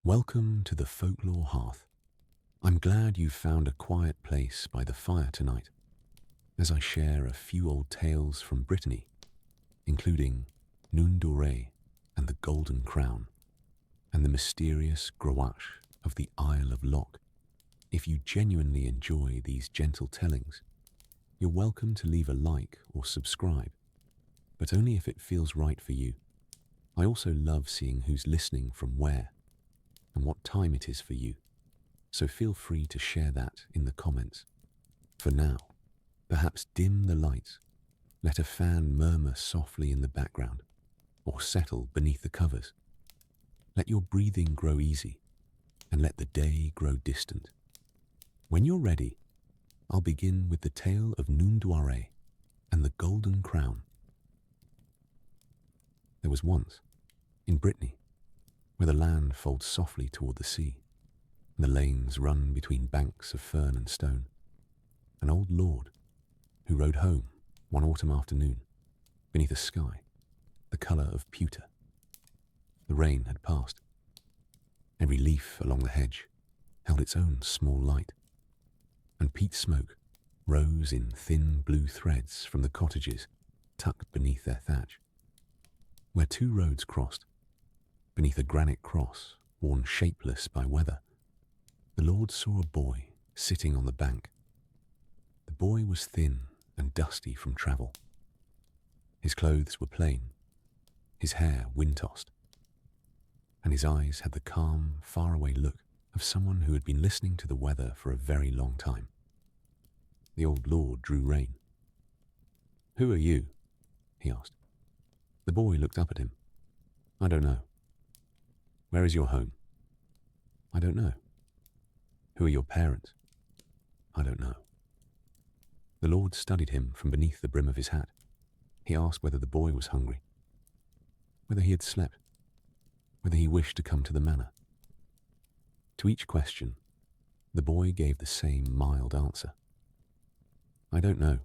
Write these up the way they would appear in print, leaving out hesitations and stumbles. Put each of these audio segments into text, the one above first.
Welcome to the Folklore Hearth. I'm glad you've found a quiet place by the fire tonight, as I share a few old tales from Brittany, including N'oun Doaré and the Golden Crown, and the mysterious Groac'h of the Isle of Lok. If you genuinely enjoy these gentle tellings, you're welcome to leave a like or subscribe, but only if it feels right for you. I also love seeing who's listening from where and what time it is for you, so feel free to share that in the comments. For now, perhaps dim the lights, let a fan murmur softly in the background, or settle beneath the covers. Let your breathing grow easy, and let the day grow distant. When you're ready, I'll begin with the tale of N'oun Doaré and the Golden Crown. There was once, in Brittany, where the land folds softly toward the sea, and the lanes run between banks of fern and stone, an old lord who rode home one autumn afternoon beneath a sky the colour of pewter. The rain had passed. Every leaf along the hedge held its own small light, and peat smoke rose in thin blue threads from the cottages tucked beneath their thatch. Where two roads crossed, beneath a granite cross worn shapeless by weather, the Lord saw a boy sitting on the bank. The boy was thin and dusty from travel. His clothes were plain, his hair wind-tossed, and his eyes had the calm, faraway look of someone who had been listening to the weather for a very long time. The old lord drew rein. "Who are you?" he asked. The boy looked up at him. "I don't know." "Where is your home?" "I don't know." "Who are your parents?" "I don't know." The Lord studied him from beneath the brim of his hat. He asked whether the boy was hungry, whether he had slept, whether he wished to come to the manor. To each question, the boy gave the same mild answer. "I don't know."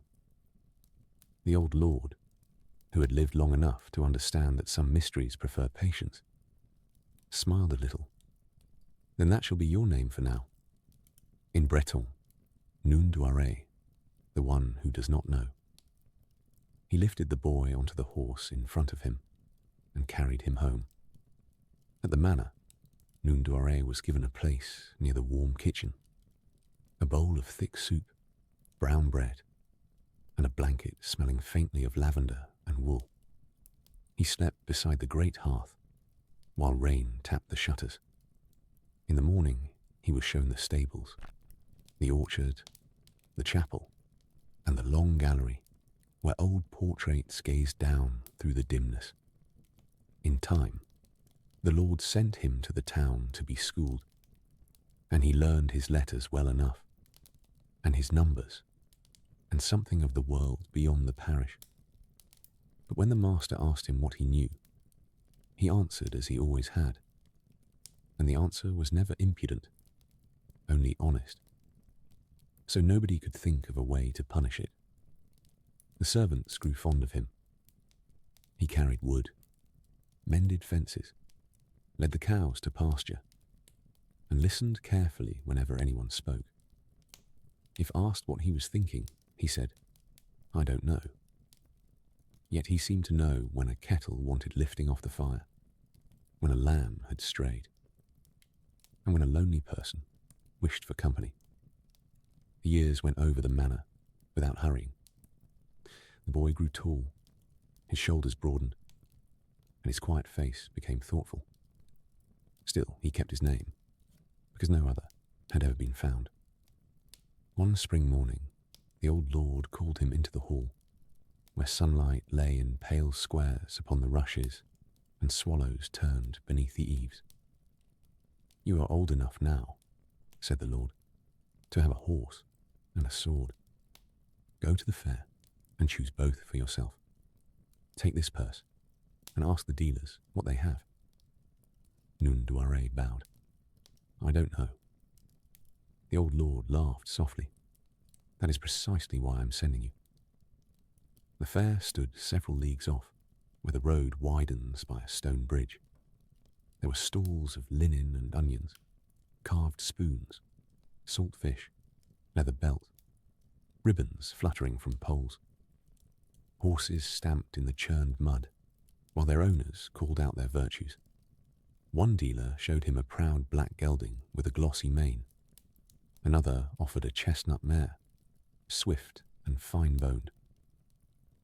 The old lord, who had lived long enough to understand that some mysteries prefer patience, smiled a little. "Then that shall be your name for now. In Breton, N'oun Doaré, the one who does not know." He lifted the boy onto the horse in front of him and carried him home. At the manor, N'oun Doaré was given a place near the warm kitchen, a bowl of thick soup, brown bread, and a blanket smelling faintly of lavender and wool. He slept beside the great hearth, while rain tapped the shutters. In the morning, he was shown the stables, the orchard, the chapel, and the long gallery where old portraits gazed down through the dimness. In time, the Lord sent him to the town to be schooled, and he learned his letters well enough, and his numbers, and something of the world beyond the parish. But when the master asked him what he knew, he answered as he always had, and the answer was never impudent, only honest. So nobody could think of a way to punish it. The servants grew fond of him. He carried wood, mended fences, led the cows to pasture, and listened carefully whenever anyone spoke. If asked what he was thinking, he said, "I don't know." Yet he seemed to know when a kettle wanted lifting off the fire, when a lamb had strayed, and when a lonely person wished for company. The years went over the manor without hurrying. The boy grew tall, his shoulders broadened, and his quiet face became thoughtful. Still, he kept his name, because no other had ever been found. One spring morning, the old lord called him into the hall, where sunlight lay in pale squares upon the rushes and swallows turned beneath the eaves. "You are old enough now," said the Lord, "to have a horse and a sword. Go to the fair and choose both for yourself. Take this purse and ask the dealers what they have." N'oun Doaré bowed. "I don't know." The old lord laughed softly. "That is precisely why I'm sending you." The fair stood several leagues off, where the road widens by a stone bridge. There were stalls of linen and onions, carved spoons, salt fish, leather belt, ribbons fluttering from poles. Horses stamped in the churned mud, while their owners called out their virtues. One dealer showed him a proud black gelding with a glossy mane. Another offered a chestnut mare, swift and fine-boned.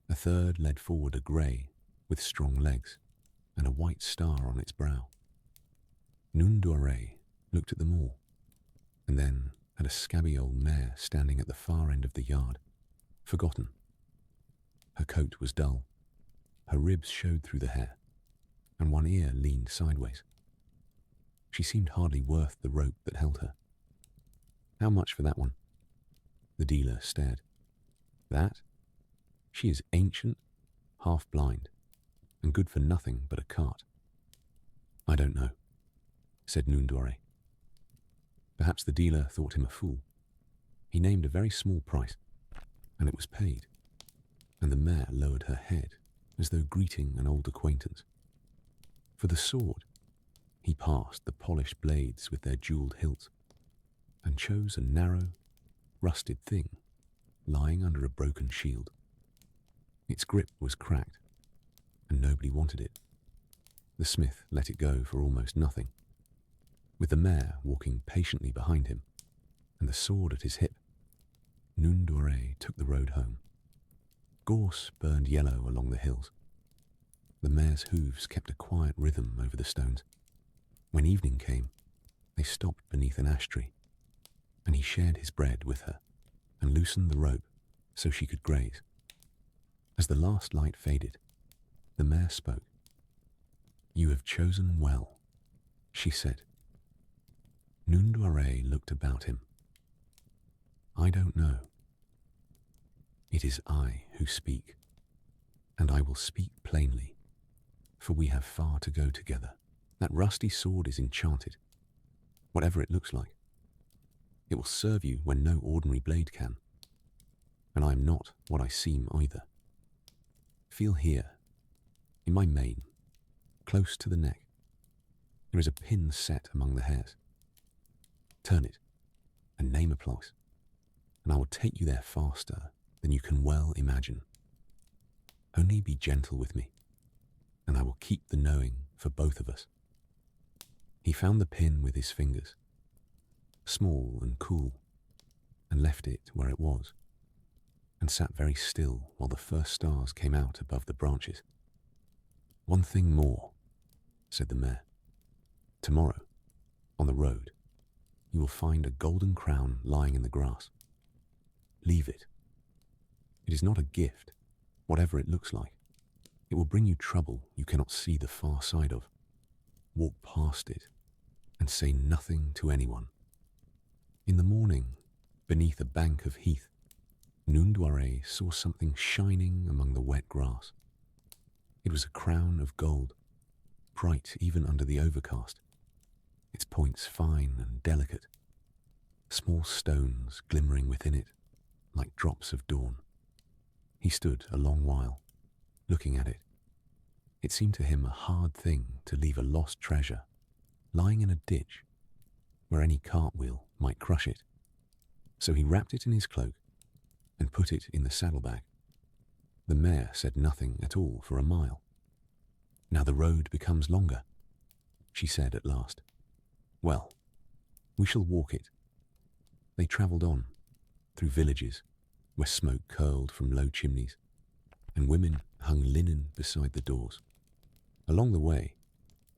A third led forward a grey with strong legs and a white star on its brow. N'oun Doaré looked at them all, and then at a scabby old mare standing at the far end of the yard, forgotten. Her coat was dull, her ribs showed through the hair, and one ear leaned sideways. She seemed hardly worth the rope that held her. How much for that one? The dealer stared. That? She is ancient, half-blind, and good for nothing but a cart. I don't know, said N'oun Doaré. Perhaps the dealer thought him a fool. He named a very small price, and it was paid, and the mare lowered her head as though greeting an old acquaintance. For the sword, he passed the polished blades with their jewelled hilts, and chose a narrow, rusted thing lying under a broken shield. Its grip was cracked, and nobody wanted it. The smith let it go for almost nothing, with the mare walking patiently behind him, and the sword at his hip. N'oun Doaré took the road home. Gorse burned yellow along the hills. The mare's hooves kept a quiet rhythm over the stones. When evening came, they stopped beneath an ash tree, and he shared his bread with her and loosened the rope so she could graze. As the last light faded, the mare spoke. "You have chosen well," she said. N'oun Doaré looked about him. "I don't know. It is I who speak, and I will speak plainly, for we have far to go together. That rusty sword is enchanted, whatever it looks like. It will serve you when no ordinary blade can, and I am not what I seem either. Feel here, in my mane, close to the neck. There is a pin set among the hairs. Turn it, and name a place, and I will take you there faster than you can well imagine. Only be gentle with me, and I will keep the knowing for both of us." He found the pin with his fingers, small and cool, and left it where it was, and sat very still while the first stars came out above the branches. "One thing more," said the mare. "Tomorrow, on the road, you will find a golden crown lying in the grass. Leave it. It is not a gift, whatever it looks like. It will bring you trouble you cannot see the far side of. Walk past it, and say nothing to anyone." In the morning, beneath a bank of heath, N'oun Doaré saw something shining among the wet grass. It was a crown of gold, bright even under the overcast, its points fine and delicate, small stones glimmering within it like drops of dawn. He stood a long while, looking at it. It seemed to him a hard thing to leave a lost treasure lying in a ditch where any cartwheel might crush it. So he wrapped it in his cloak and put it in the saddlebag. The mare said nothing at all for a mile. "Now the road becomes longer," she said at last. "Well, we shall walk it." They travelled on, through villages where smoke curled from low chimneys, and women hung linen beside the doors. Along the way,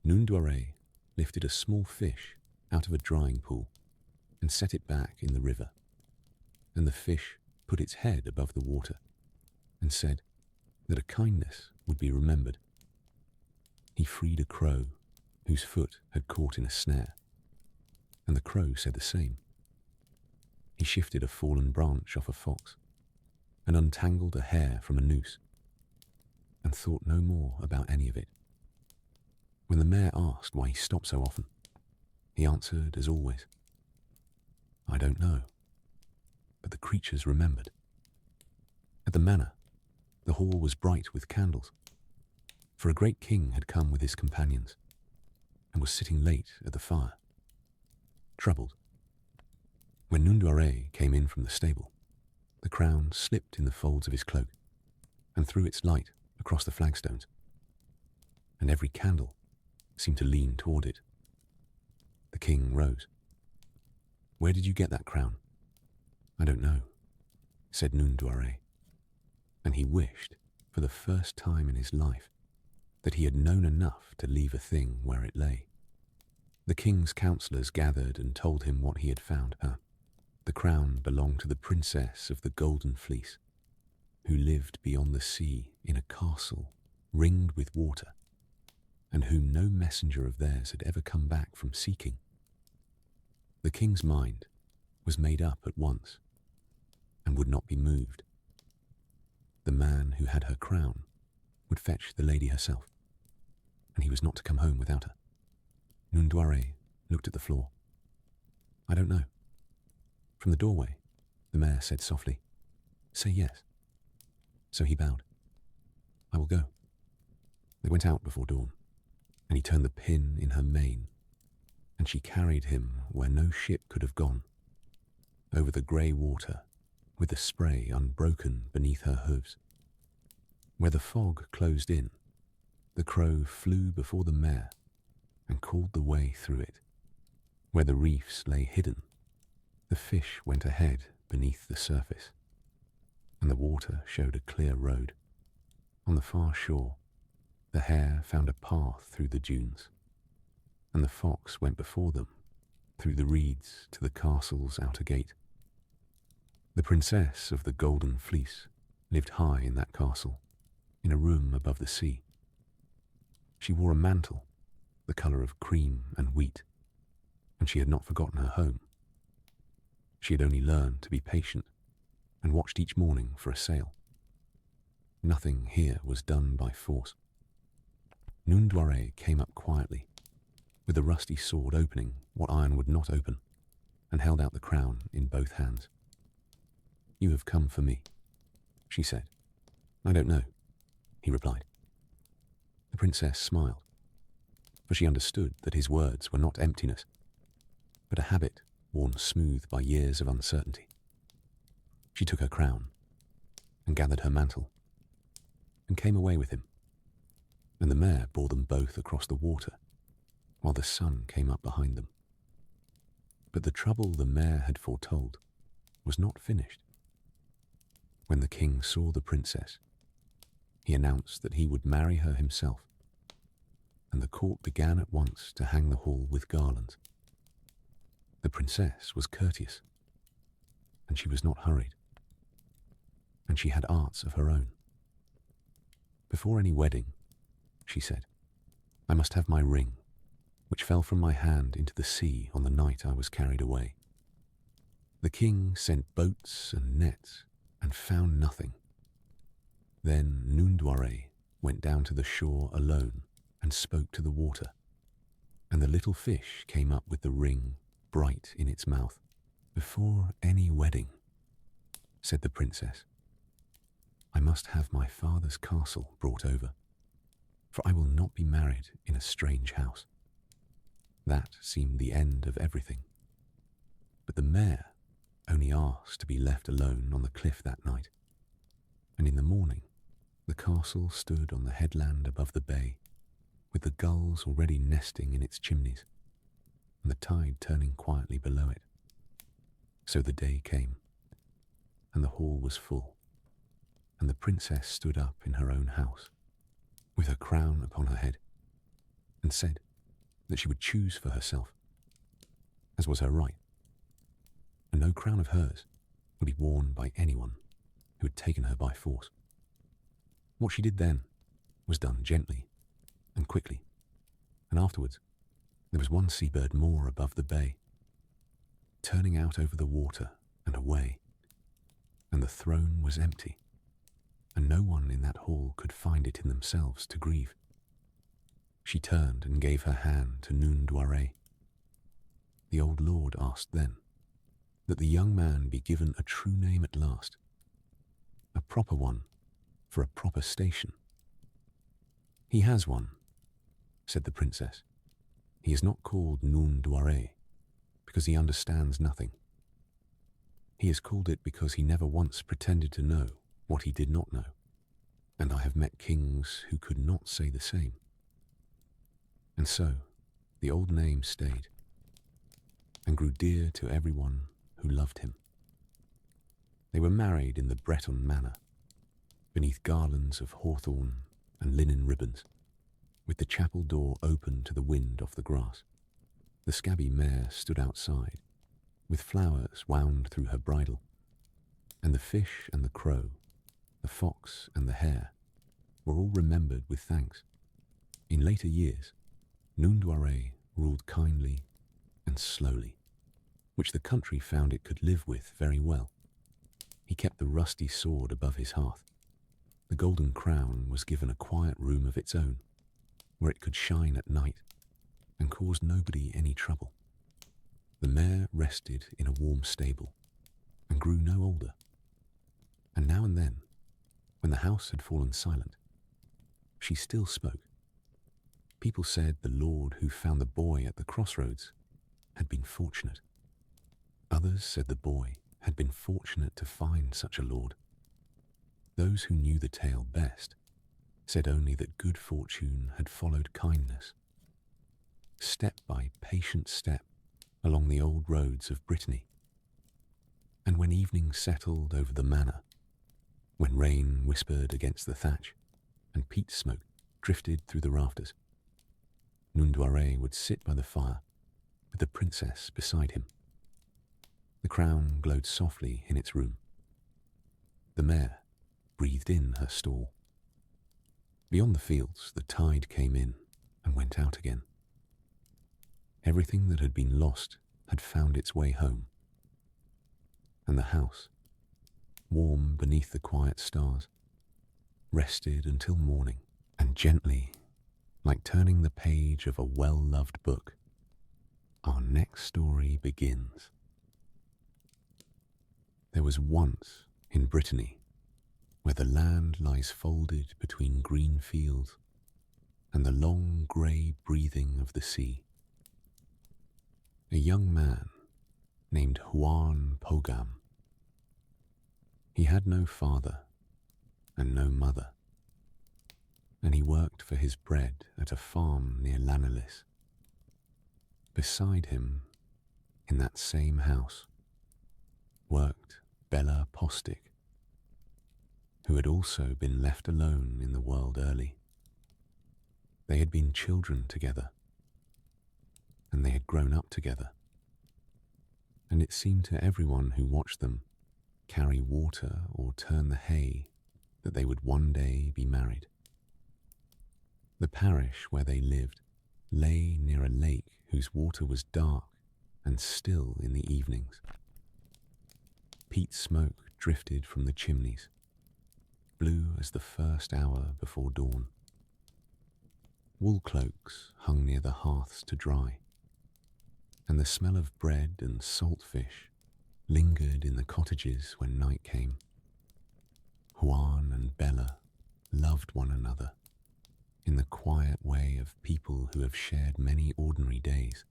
N'oun Doaré lifted a small fish out of a drying pool and set it back in the river, and the fish put its head above the water and said that a kindness would be remembered. He freed a crow whose foot had caught in a snare, and the crow said the same. He shifted a fallen branch off a fox and untangled a hare from a noose, and thought no more about any of it. When the mare asked why he stopped so often, he answered as always, "I don't know." But the creatures remembered. At the manor, the hall was bright with candles, for a great king had come with his companions. and was sitting late at the fire, troubled. When N'oun Doaré came in from the stable, the crown slipped in the folds of his cloak and threw its light across the flagstones, and every candle seemed to lean toward it. The king rose. "Where did you get that crown?" "I don't know," said N'oun Doaré, and he wished, for the first time in his life, that he had known enough to leave a thing where it lay. The king's councillors gathered and told him what he had found her. The crown belonged to the Princess of the Golden Fleece, who lived beyond the sea in a castle ringed with water, and whom no messenger of theirs had ever come back from seeking. The king's mind was made up at once and would not be moved. The man who had her crown would fetch the lady herself, and he was not to come home without her. N'oun Doaré looked at the floor. "I don't know." From the doorway, the mare said softly, "Say yes." So he bowed. "I will go." They went out before dawn, and he turned the pin in her mane, and she carried him where no ship could have gone, over the grey water, with the spray unbroken beneath her hooves. Where the fog closed in, the crow flew before the mare and called the way through it. Where the reefs lay hidden, the fish went ahead beneath the surface, and the water showed a clear road. On the far shore, the hare found a path through the dunes, and the fox went before them, through the reeds to the castle's outer gate. The Princess of the Golden Fleece lived high in that castle, in a room above the sea. She wore a mantle, the colour of cream and wheat, and she had not forgotten her home. She had only learned to be patient and watched each morning for a sail. Nothing here was done by force. N'oun Doaré came up quietly, with the rusty sword opening what iron would not open, and held out the crown in both hands. "You have come for me," she said. "I don't know," he replied. The princess smiled, for she understood that his words were not emptiness, but a habit worn smooth by years of uncertainty. She took her crown and gathered her mantle and came away with him, and the mare bore them both across the water while the sun came up behind them. But the trouble the mare had foretold was not finished. When the king saw the princess, he announced that he would marry her himself, and the court began at once to hang the hall with garlands. The princess was courteous, and she was not hurried, and she had arts of her own. "Before any wedding," she said, "I must have my ring, which fell from my hand into the sea on the night I was carried away." The king sent boats and nets and found nothing. Then N'oun Doaré went down to the shore alone and spoke to the water, and the little fish came up with the ring bright in its mouth. "Before any wedding," said the princess, "I must have my father's castle brought over, for I will not be married in a strange house." That seemed the end of everything. But the mare only asked to be left alone on the cliff that night, and in the morning the castle stood on the headland above the bay, with the gulls already nesting in its chimneys, and the tide turning quietly below it. So the day came, and the hall was full, and the princess stood up in her own house, with her crown upon her head, and said that she would choose for herself, as was her right, and no crown of hers would be worn by anyone who had taken her by force. What she did then was done gently and quickly, and afterwards there was one seabird more above the bay, turning out over the water and away, and the throne was empty, and no one in that hall could find it in themselves to grieve. She turned and gave her hand to N'oun Doaré. The old lord asked then that the young man be given a true name at last, a proper one for a proper station. "He has one," said the princess, He is not called N'oun Doaré because he understands nothing. He is called it because he never once pretended to know what he did not know, and I have met kings who could not say the same. And so, the old name stayed, and grew dear to everyone who loved him. They were married in the Breton manner, beneath garlands of hawthorn and linen ribbons, with the chapel door open to the wind off the grass. The scabby mare stood outside, with flowers wound through her bridle, and the fish and the crow, the fox and the hare, were all remembered with thanks. In later years, N'oun Doaré ruled kindly and slowly, which the country found it could live with very well. He kept the rusty sword above his hearth. The golden crown was given a quiet room of its own, where it could shine at night and cause nobody any trouble. The mare rested in a warm stable and grew no older. And now and then, when the house had fallen silent, she still spoke. People said the lord who found the boy at the crossroads had been fortunate. Others said the boy had been fortunate to find such a lord. Those who knew the tale best said only that good fortune had followed kindness, step by patient step along the old roads of Brittany. And when evening settled over the manor, when rain whispered against the thatch and peat smoke drifted through the rafters, N'oun Doaré would sit by the fire with the princess beside him. The crown glowed softly in its room. The mare breathed in her stall. Beyond the fields, the tide came in and went out again. Everything that had been lost had found its way home. And the house, warm beneath the quiet stars, rested until morning, and gently, like turning the page of a well-loved book, our next story begins. There was once in Brittany, where the land lies folded between green fields and the long grey breathing of the sea, a young man named Houarn. He had no father and no mother, and he worked for his bread at a farm near Lanalis. Beside him, in that same house, worked Bella Postic, who had also been left alone in the world early. They had been children together, and they had grown up together, and it seemed to everyone who watched them carry water or turn the hay that they would one day be married. The parish where they lived lay near a lake whose water was dark and still in the evenings. Peat smoke drifted from the chimneys, blue as the first hour before dawn. Wool cloaks hung near the hearths to dry, and the smell of bread and salt fish lingered in the cottages when night came. Houarn and Bella loved one another in the quiet way of people who have shared many ordinary days.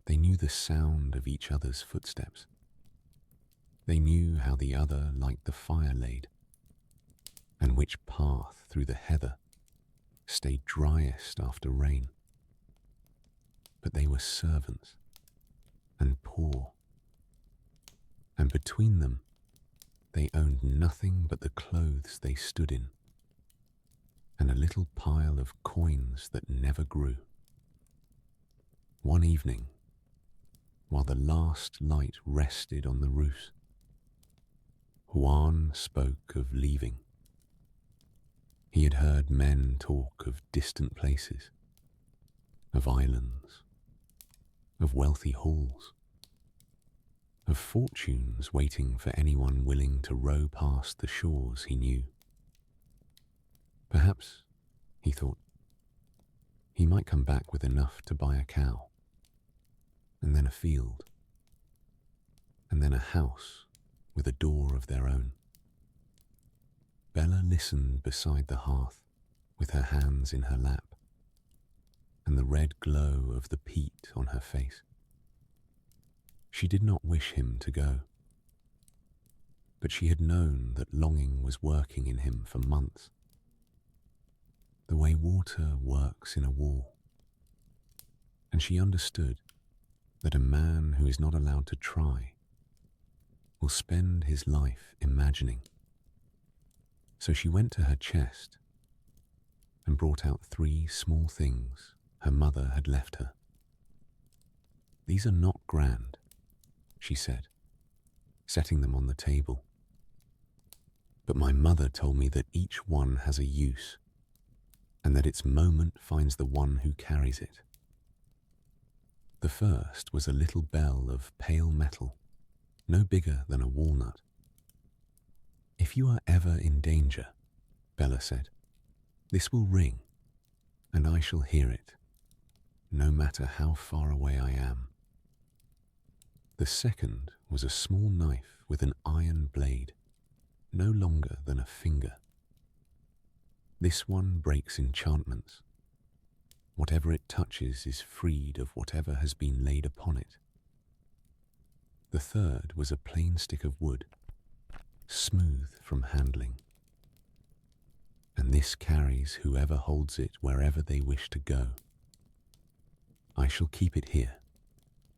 They knew the sound of each other's footsteps. They knew how the other liked the fire laid, and which path through the heather stayed driest after rain. But they were servants and poor, and between them they owned nothing but the clothes they stood in, and a little pile of coins that never grew. One evening, while the last light rested on the roofs, Houarn spoke of leaving. He had heard men talk of distant places, of islands, of wealthy halls, of fortunes waiting for anyone willing to row past the shores he knew. Perhaps, he thought, he might come back with enough to buy a cow, and then a field, and then a house with a door of their own. Bella listened beside the hearth with her hands in her lap, and the red glow of the peat on her face. She did not wish him to go, but she had known that longing was working in him for months, the way water works in a wall, and she understood that a man who is not allowed to try will spend his life imagining. So she went to her chest and brought out 3 small things her mother had left her. "These are not grand," she said, setting them on the table. "But my mother told me that each one has a use, and that its moment finds the one who carries it." The first was a little bell of pale metal, no bigger than a walnut. "If you are ever in danger," Bella said, "this will ring, and I shall hear it, no matter how far away I am." The second was a small knife with an iron blade, no longer than a finger. "This one breaks enchantments. Whatever it touches is freed of whatever has been laid upon it." The third was a plain stick of wood, smooth from handling. "And this carries whoever holds it wherever they wish to go. I shall keep it here,"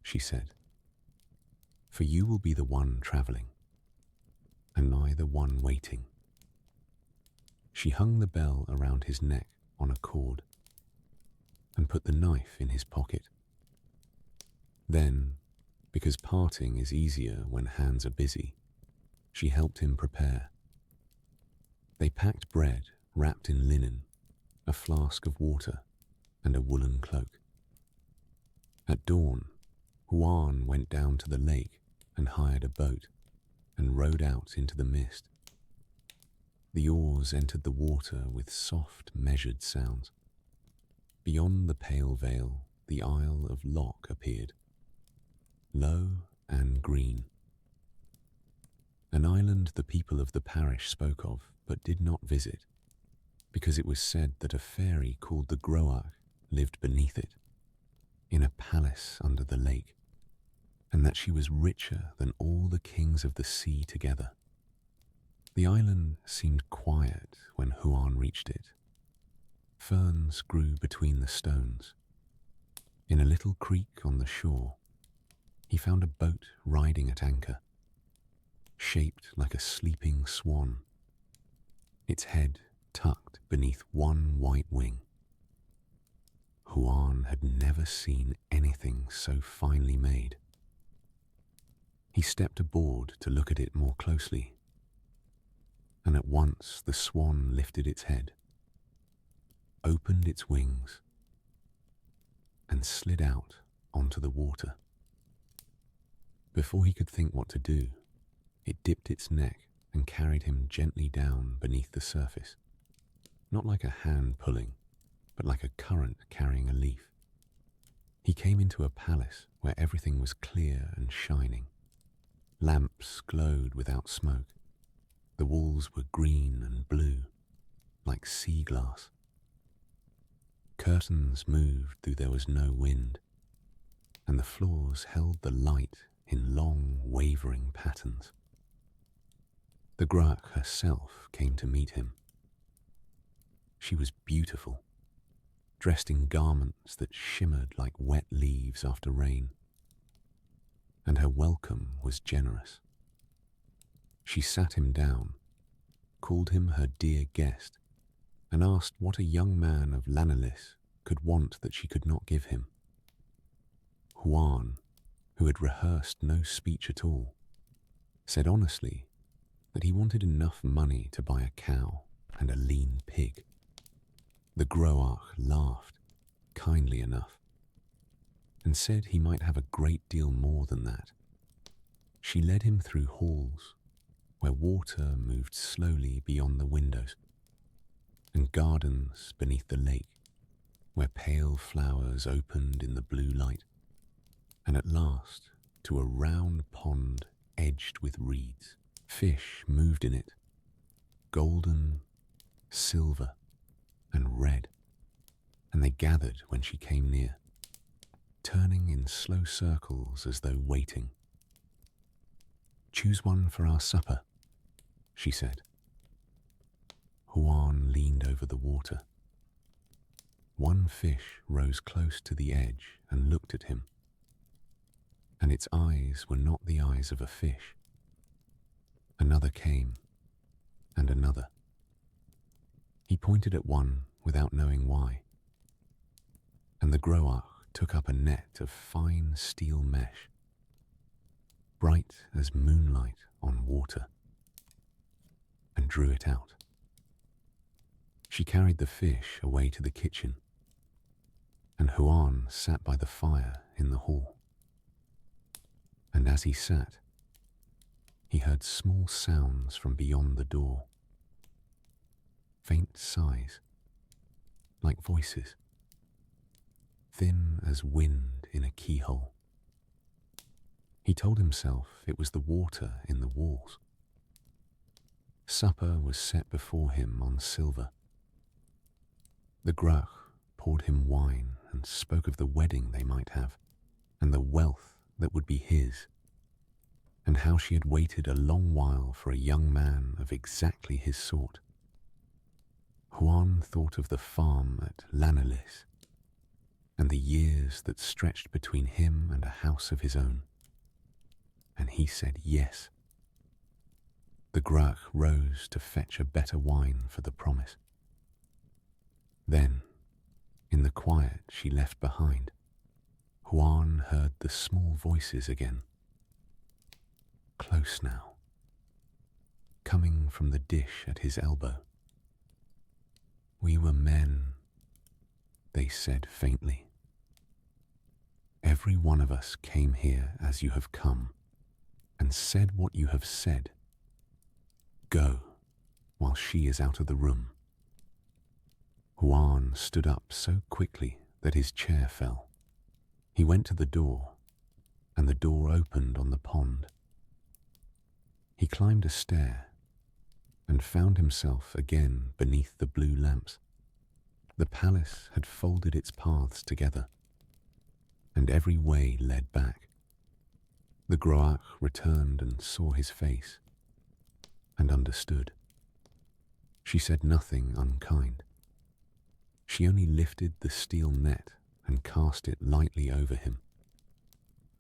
she said, "for you will be the one travelling, and I the one waiting." She hung the bell around his neck on a cord and put the knife in his pocket. Then, because parting is easier when hands are busy, she helped him prepare. They packed bread wrapped in linen, a flask of water, and a woolen cloak. At dawn, Houarn went down to the lake and hired a boat and rowed out into the mist. The oars entered the water with soft, measured sounds. Beyond the pale veil, the Isle of Lok appeared, low and green. An island the people of the parish spoke of, but did not visit, because it was said that a fairy called the Groac'h lived beneath it, in a palace under the lake, and that she was richer than all the kings of the sea together. The island seemed quiet when Houarn reached it. Ferns grew between the stones. In a little creek on the shore, he found a boat riding at anchor, shaped like a sleeping swan, its head tucked beneath one white wing. Houarn had never seen anything so finely made. He stepped aboard to look at it more closely, and at once the swan lifted its head, opened its wings, and slid out onto the water. Before he could think what to do, it dipped its neck and carried him gently down beneath the surface, not like a hand pulling, but like a current carrying a leaf. He came into a palace where everything was clear and shining. Lamps glowed without smoke. The walls were green and blue, like sea glass. Curtains moved though there was no wind, and the floors held the light in long, wavering patterns. The Groac'h herself came to meet him. She was beautiful, dressed in garments that shimmered like wet leaves after rain, and her welcome was generous. She sat him down, called him her dear guest, and asked what a young man of Lanalis could want that she could not give him. Houarn, who had rehearsed no speech at all, said honestly that he wanted enough money to buy a cow and a lean pig. The Groac'h laughed, kindly enough, and said he might have a great deal more than that. She led him through halls where water moved slowly beyond the windows, and gardens beneath the lake where pale flowers opened in the blue light, and at last to a round pond edged with reeds. Fish moved in it, golden, silver, and red. and they gathered when she came near, turning in slow circles as though waiting. "Choose one for our supper," she said. Houarn leaned over the water. One fish rose close to the edge and looked at him, and its eyes were not the eyes of a fish. Another came, and another. He pointed at one without knowing why, and the Groac'h took up a net of fine steel mesh, bright as moonlight on water, and drew it out. She carried the fish away to the kitchen, and Houarn sat by the fire in the hall. And as he sat, he heard small sounds from beyond the door, faint sighs, like voices, thin as wind in a keyhole. He told himself it was the water in the walls. Supper was set before him on silver. The Groac'h poured him wine and spoke of the wedding they might have, and the wealth that would be his, and how she had waited a long while for a young man of exactly his sort. Houarn thought of the farm at L'Analyse, and the years that stretched between him and a house of his own, and he said yes. The Groac'h rose to fetch a better wine for the promise. Then, in the quiet she left behind, Houarn heard the small voices again. Close now, coming from the dish at his elbow. "We were men," they said faintly. "Every one of us came here as you have come, and said what you have said. Go, while she is out of the room." Houarn stood up so quickly that his chair fell. He went to the door, and the door opened on the pond. He climbed a stair and found himself again beneath the blue lamps. The palace had folded its paths together, and every way led back. The Groac'h returned and saw his face, and understood. She said nothing unkind. She only lifted the steel net and cast it lightly over him,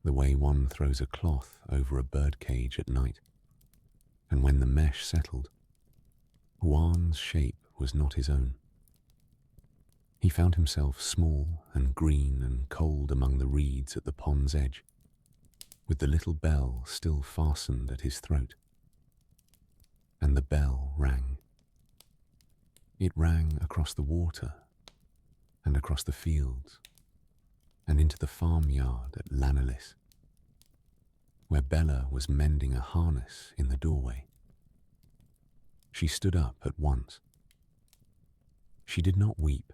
the way one throws a cloth over a birdcage at night. And when the mesh settled, Houarn's shape was not his own. He found himself small and green and cold among the reeds at the pond's edge, with the little bell still fastened at his throat. And the bell rang. It rang across the water and across the fields and into the farmyard at L'Analyse, where Bella was mending a harness in the doorway. She stood up at once. She did not weep,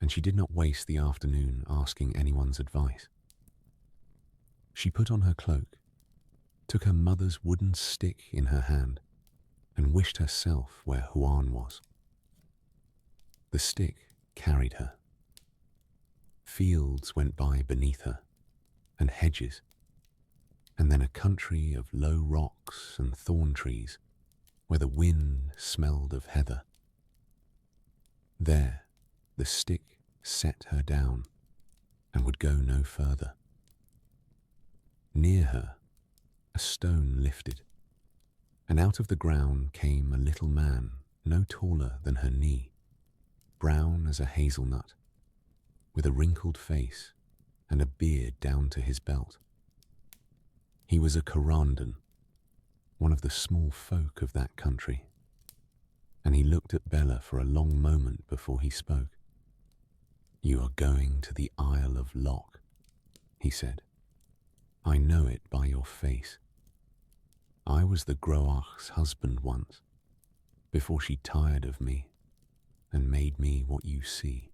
and she did not waste the afternoon asking anyone's advice. She put on her cloak, took her mother's wooden stick in her hand, and wished herself where Houarn was. The stick carried her. Fields went by beneath her, and hedges, and then a country of low rocks and thorn trees where the wind smelled of heather. There, the stick set her down and would go no further. Near her, a stone lifted, and out of the ground came a little man no taller than her knee, brown as a hazelnut, with a wrinkled face and a beard down to his belt. He was a Corandon, one of the small folk of that country, and he looked at Bella for a long moment before he spoke. "You are going to the Isle of Lok," he said. "I know it by your face. I was the Groac'h's husband once, before she tired of me and made me what you see.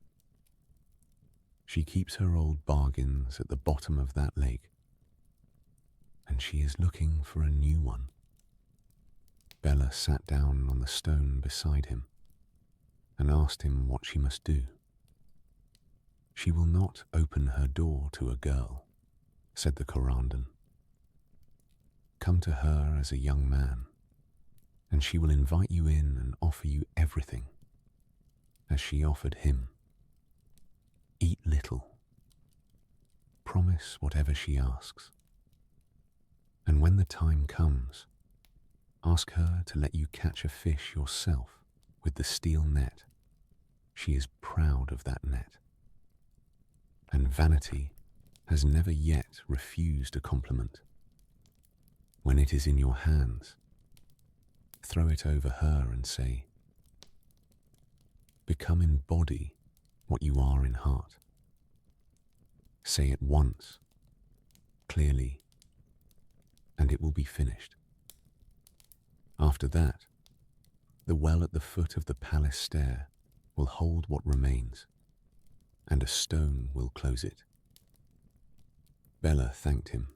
She keeps her old bargains at the bottom of that lake, and she is looking for a new one." Bella sat down on the stone beside him and asked him what she must do. "She will not open her door to a girl," said the Corandon. "Come to her as a young man, and she will invite you in and offer you everything, as she offered him. Eat little. Promise whatever she asks. And when the time comes, ask her to let you catch a fish yourself with the steel net. She is proud of that net. And vanity has never yet refused a compliment. When it is in your hands, throw it over her and say, 'Become in body what you are in heart.' Say it once, clearly, and it will be finished. After that, the well at the foot of the palace stair will hold what remains, and a stone will close it." Bella thanked him.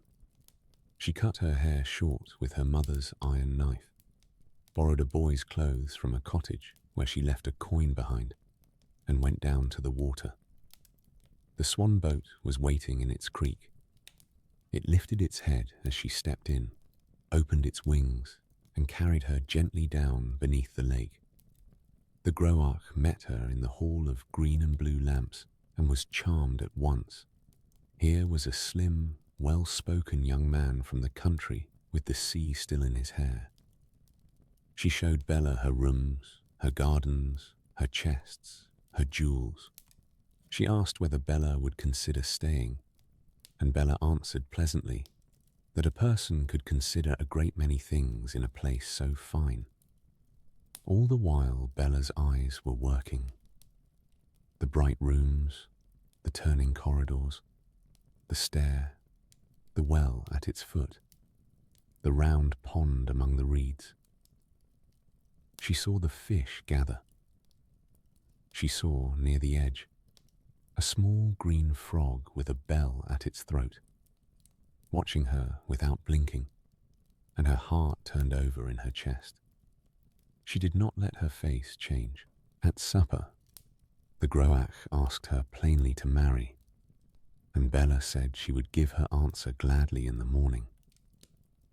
She cut her hair short with her mother's iron knife, borrowed a boy's clothes from a cottage where she left a coin behind, and went down to the water. The swan boat was waiting in its creek. It lifted its head as she stepped in, opened its wings, and carried her gently down beneath the lake. The Groac'h met her in the hall of green and blue lamps and was charmed at once. Here was a slim, well-spoken young man from the country with the sea still in his hair. She showed Bella her rooms, her gardens, her chests, her jewels. She asked whether Bella would consider staying, and Bella answered pleasantly that a person could consider a great many things in a place so fine. All the while Bella's eyes were working. The bright rooms, the turning corridors, the stair, the well at its foot, the round pond among the reeds. She saw the fish gather. She saw, near the edge, a small green frog with a bell at its throat, watching her without blinking, and her heart turned over in her chest. She did not let her face change. At supper, the Groac'h asked her plainly to marry, and Bella said she would give her answer gladly in the morning,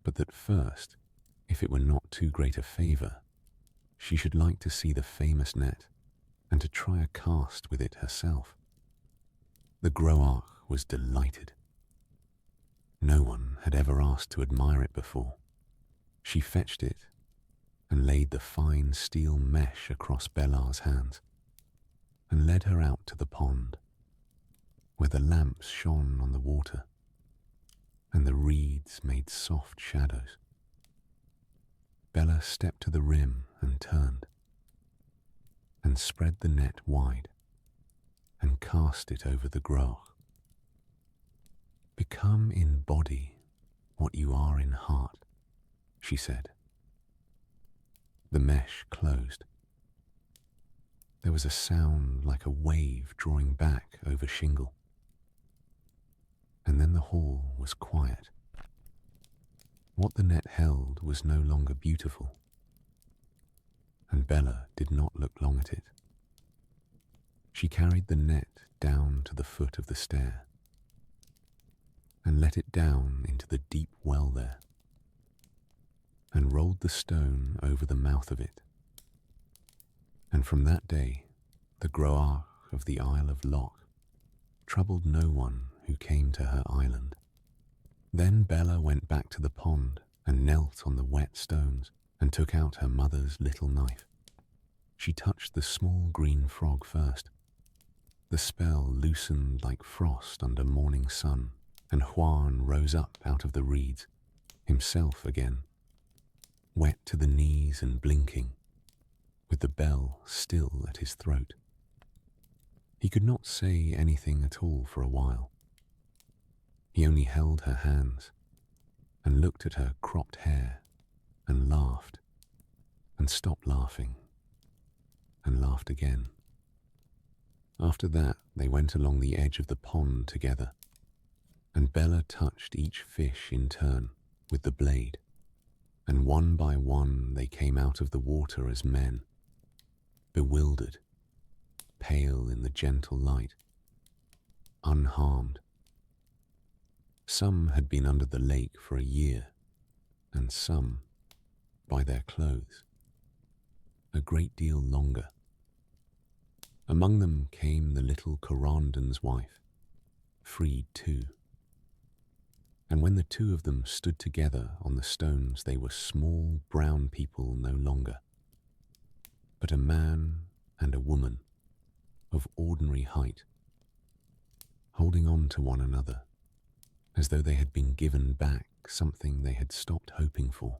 but that first, if it were not too great a favour, she should like to see the famous net and to try a cast with it herself. The Groac'h was delighted. No one had ever asked to admire it before. She fetched it and laid the fine steel mesh across Bella's hands and led her out to the pond, where the lamps shone on the water and the reeds made soft shadows. Bella stepped to the rim and turned, and spread the net wide, and cast it over the Groac'h. "Become in body what you are in heart," she said. The mesh closed. There was a sound like a wave drawing back over shingle, and then the hall was quiet. What the net held was no longer beautiful, and Bella did not look long at it. She carried the net down to the foot of the stair and let it down into the deep well there, and rolled the stone over the mouth of it. And from that day, the Groac'h of the Isle of Lok troubled no one who came to her island. Then Bella went back to the pond and knelt on the wet stones and took out her mother's little knife. She touched the small green frog first. The spell loosened like frost under morning sun, and Houarn rose up out of the reeds, himself again, wet to the knees and blinking, with the bell still at his throat. He could not say anything at all for a while. He only held her hands and looked at her cropped hair and laughed, and stopped laughing and laughed again. After that they went along the edge of the pond together, and Bella touched each fish in turn with the blade, and one by one they came out of the water as men, bewildered, pale in the gentle light, unharmed. Some had been under the lake for a year, and some, by their clothes, a great deal longer. Among them came the little Corrandan's wife, freed too. And when the two of them stood together on the stones, they were small brown people no longer, but a man and a woman of ordinary height, holding on to one another as though they had been given back something they had stopped hoping for.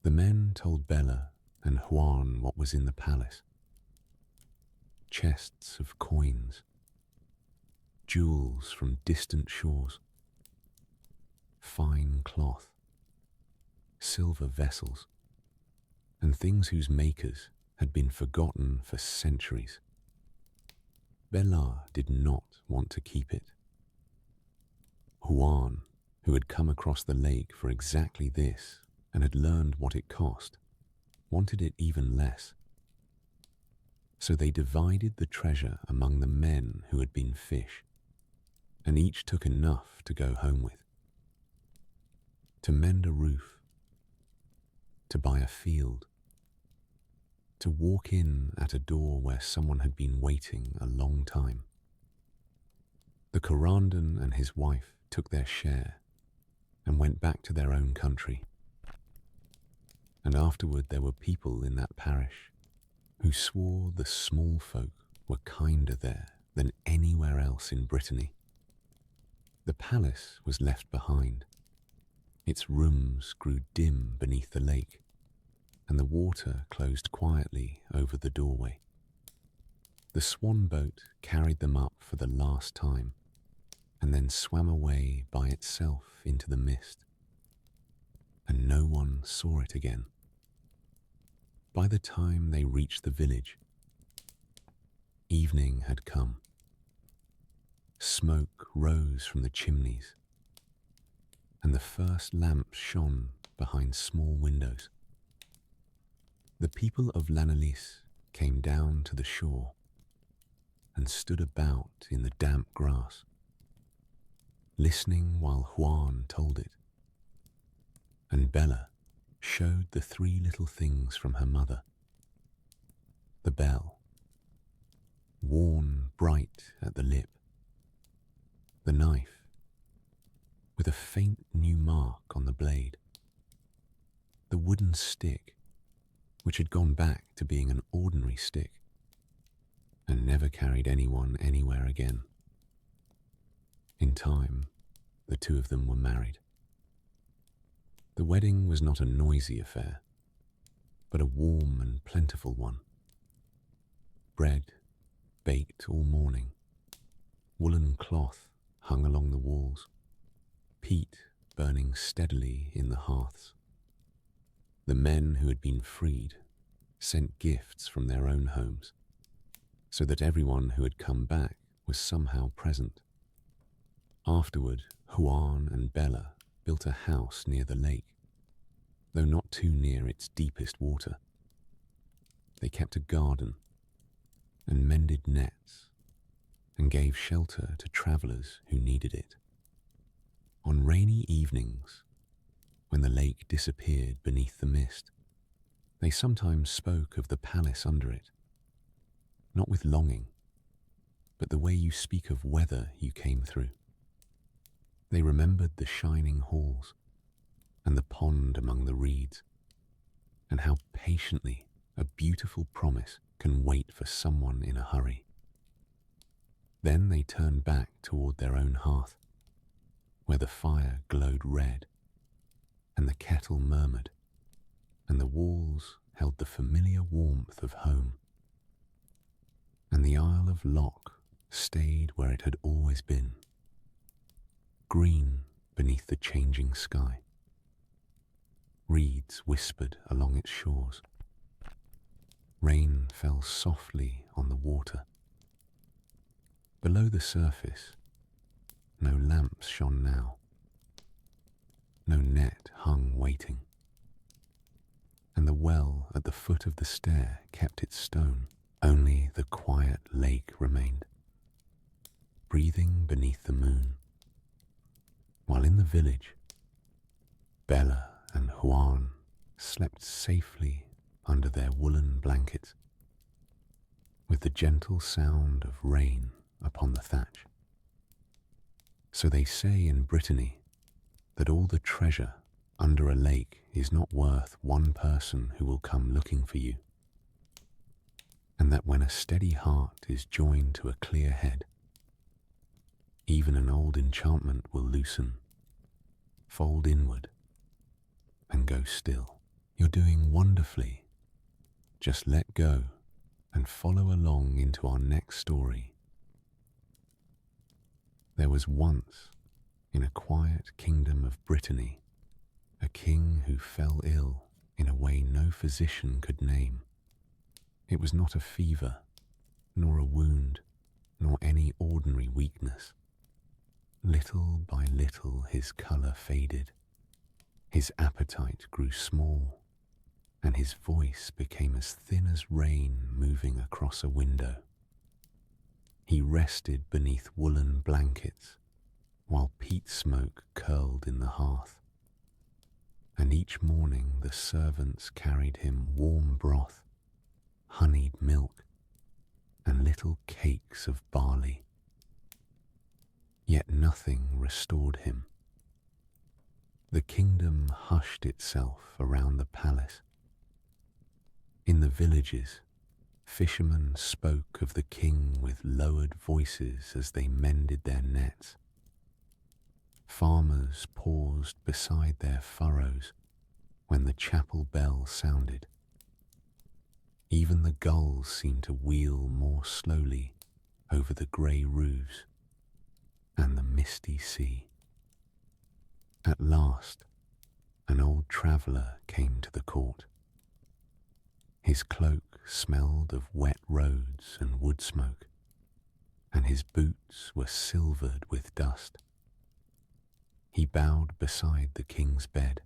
The men told Bella and Houarn what was in the palace. Chests of coins, jewels from distant shores, fine cloth, silver vessels, and things whose makers had been forgotten for centuries. Bella did not want to keep it. Houarn, who had come across the lake for exactly this and had learned what it cost, wanted it even less. So they divided the treasure among the men who had been fish, and each took enough to go home with. To mend a roof, to buy a field, to walk in at a door where someone had been waiting a long time. The Corrandan and his wife took their share and went back to their own country. And afterward there were people in that parish who swore the small folk were kinder there than anywhere else in Brittany. The palace was left behind. Its rooms grew dim beneath the lake, and the water closed quietly over the doorway. The swan boat carried them up for the last time, and then swam away by itself into the mist, and no one saw it again. By the time they reached the village, evening had come. Smoke rose from the chimneys, and the first lamps shone behind small windows. The people of L'Analyse came down to the shore and stood about in the damp grass, listening while Houarn told it. And Bella showed the three little things from her mother. The bell, worn bright at the lip. The knife, with a faint new mark on the blade. The wooden stick, which had gone back to being an ordinary stick, and never carried anyone anywhere again. In time, the two of them were married. The wedding was not a noisy affair, but a warm and plentiful one. Bread baked all morning, woolen cloth hung along the walls, peat burning steadily in the hearths. The men who had been freed sent gifts from their own homes, so that everyone who had come back was somehow present. Afterward, Houarn and Bella built a house near the lake, though not too near its deepest water. They kept a garden and mended nets and gave shelter to travellers who needed it. On rainy evenings, when the lake disappeared beneath the mist, they sometimes spoke of the palace under it, not with longing, but the way you speak of weather you came through. They remembered the shining halls and the pond among the reeds, and how patiently a beautiful promise can wait for someone in a hurry. Then they turned back toward their own hearth, where the fire glowed red, and the kettle murmured, and the walls held the familiar warmth of home. And the Isle of Lok stayed where it had always been, green beneath the changing sky. Reeds whispered along its shores. Rain fell softly on the water. Below the surface, no lamps shone now. No net hung waiting. And the well at the foot of the stair kept its stone. Only the quiet lake remained. breathing beneath the moon, while in the village, Bella and Houarn slept safely under their woolen blankets, with the gentle sound of rain upon the thatch. So they say in Brittany that all the treasure under a lake is not worth one person who will come looking for you, and that when a steady heart is joined to a clear head, even an old enchantment will loosen, fold inward, and go still. You're doing wonderfully. Just let go and follow along into our next story. There was once, in a quiet kingdom of Brittany, a king who fell ill in a way no physician could name. It was not a fever, nor a wound, nor any ordinary weakness. Little by little his colour faded, his appetite grew small, and his voice became as thin as rain moving across a window. He rested beneath woolen blankets, while peat smoke curled in the hearth, and each morning the servants carried him warm broth, honeyed milk, and little cakes of barley. Yet nothing restored him. The kingdom hushed itself around the palace. In the villages, fishermen spoke of the king with lowered voices as they mended their nets. Farmers paused beside their furrows when the chapel bell sounded. Even the gulls seemed to wheel more slowly over the grey roofs and the misty sea. At last, an old traveller came to the court. His cloak smelled of wet roads and wood smoke, and his boots were silvered with dust. He bowed beside the king's bed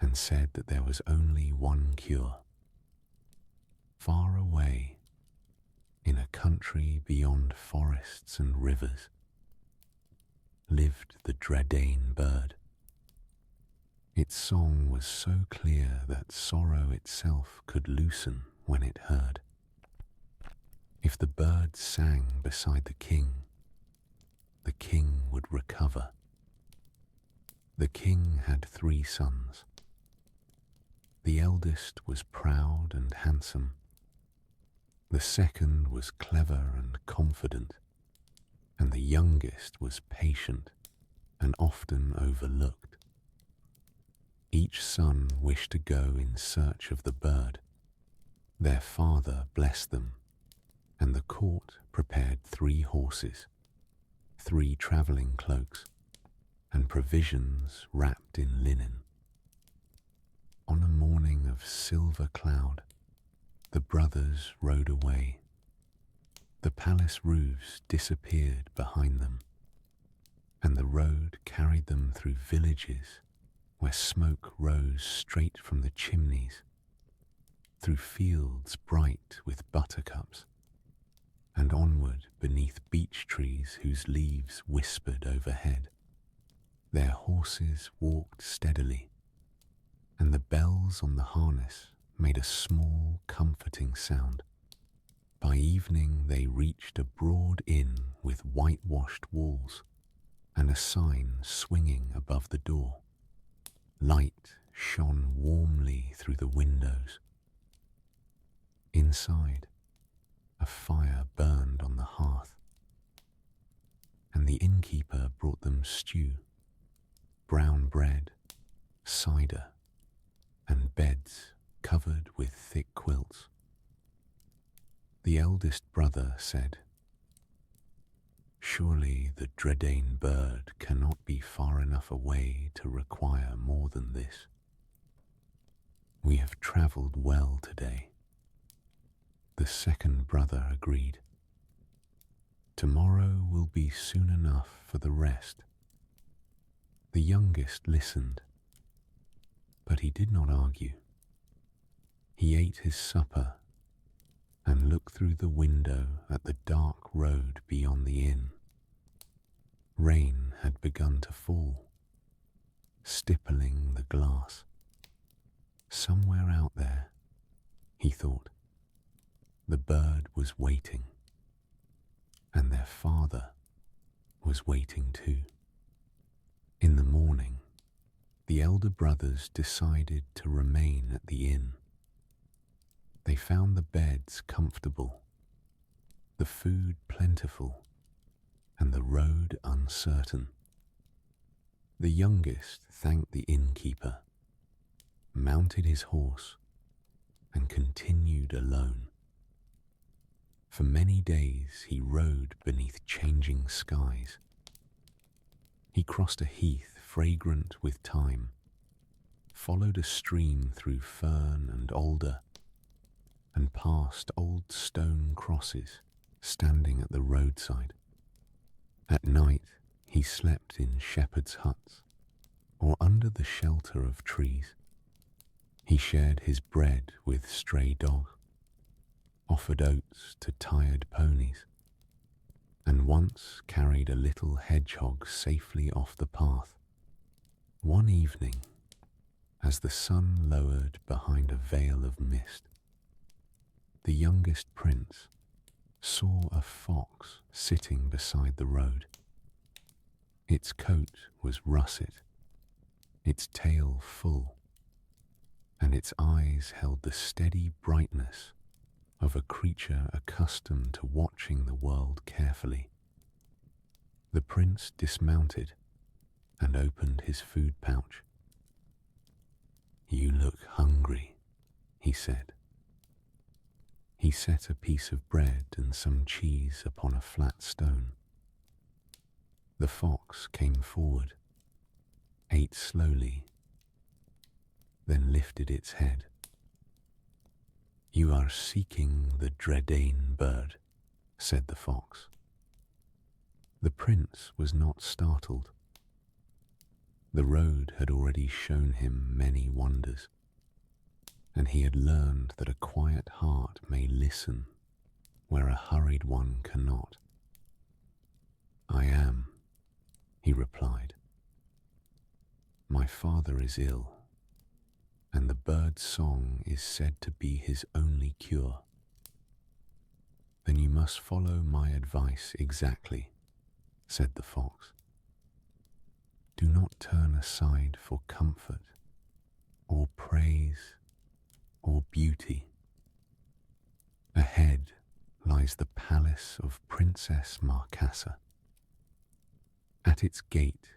and said that there was only one cure. Far away, in a country beyond forests and rivers, lived the Dreadaine Bird. Its song was so clear that sorrow itself could loosen when it heard. If the bird sang beside the king would recover. The king had 3 sons. The eldest was proud and handsome. The second was clever and confident, and the youngest was patient and often overlooked. Each son wished to go in search of the bird. Their father blessed them, and the court prepared 3 horses, 3 travelling cloaks, and provisions wrapped in linen. On a morning of silver cloud, the brothers rode away. The palace roofs disappeared behind them, and the road carried them through villages where smoke rose straight from the chimneys, through fields bright with buttercups, and onward beneath beech trees whose leaves whispered overhead. Their horses walked steadily, and the bells on the harness made a small, comforting sound. By evening they reached a broad inn with whitewashed walls and a sign swinging above the door. Light shone warmly through the windows. Inside, a fire burned on the hearth, and the innkeeper brought them stew, brown bread, cider, and beds covered with thick quilts. The eldest brother said, "Surely the Dreadaine Bird cannot be far enough away to require more than this. We have travelled well today." The second brother agreed. "Tomorrow will be soon enough for the rest." The youngest listened, but he did not argue. He ate his supper and looked through the window at the dark road beyond the inn. Rain had begun to fall, stippling the glass. Somewhere out there, he thought, the bird was waiting, and their father was waiting too. In the morning, the elder brothers decided to remain at the inn. They found the beds comfortable, the food plentiful, and the road uncertain. The youngest thanked the innkeeper, mounted his horse, and continued alone. For many days he rode beneath changing skies. He crossed a heath fragrant with thyme, followed a stream through fern and alder, and past old stone crosses standing at the roadside. At night he slept in shepherds' huts or under the shelter of trees. He shared his bread with stray dogs, offered oats to tired ponies, and once carried a little hedgehog safely off the path. One evening, as the sun lowered behind a veil of mist, the youngest prince saw a fox sitting beside the road. Its coat was russet, its tail full, and its eyes held the steady brightness of a creature accustomed to watching the world carefully. The prince dismounted and opened his food pouch. "You look hungry," he said. He set a piece of bread and some cheese upon a flat stone. The fox came forward, ate slowly, then lifted its head. "You are seeking the Dreadaine Bird," said the fox. The prince was not startled. The road had already shown him many wonders, and he had learned that a quiet heart may listen where a hurried one cannot. "I am," he replied. "My father is ill, and the bird's song is said to be his only cure." "Then you must follow my advice exactly," said the fox. "Do not turn aside for comfort, or praise, or beauty. Ahead lies the palace of Princess Marcassa. At its gate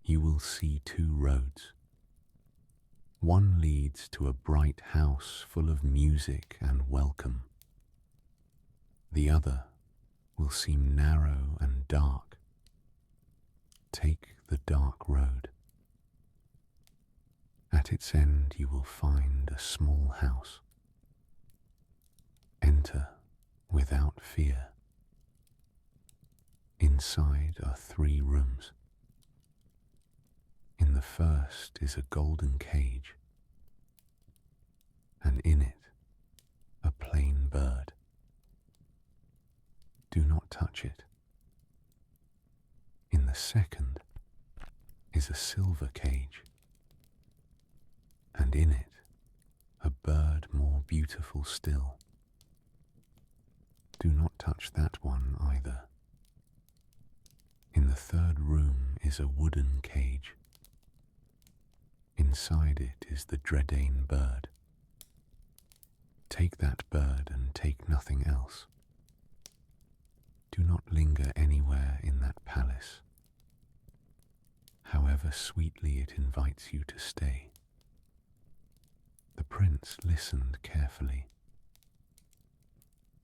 you will see two roads. One leads to a bright house full of music and welcome. The other will seem narrow and dark. Take the dark road. At its end you will find a small house. Enter without fear. Inside are 3 rooms. In the first is a golden cage, and in it a plain bird. Do not touch it. In the second is a silver cage, and in it a bird more beautiful still. Do not touch that one either. In the third room is a wooden cage. Inside it is the Dreadaine Bird. Take that bird and take nothing else. Do not linger anywhere in that palace, however sweetly it invites you to stay." The prince listened carefully.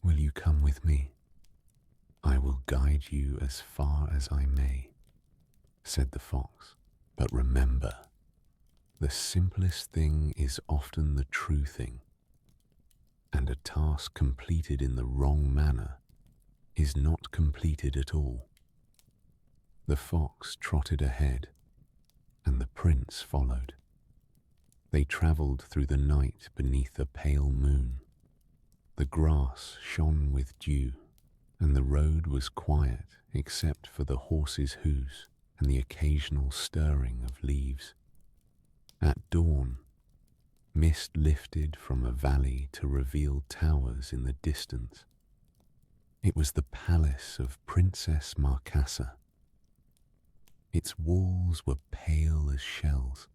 "Will you come with me? I will guide you as far as I may," said the fox. "But remember, the simplest thing is often the true thing, and a task completed in the wrong manner is not completed at all." The fox trotted ahead, and the prince followed. They travelled through the night beneath a pale moon. The grass shone with dew, and the road was quiet except for the horses' hoofs and the occasional stirring of leaves. At dawn, mist lifted from a valley to reveal towers in the distance. It was the palace of Princess Marcassa. Its walls were pale as shells,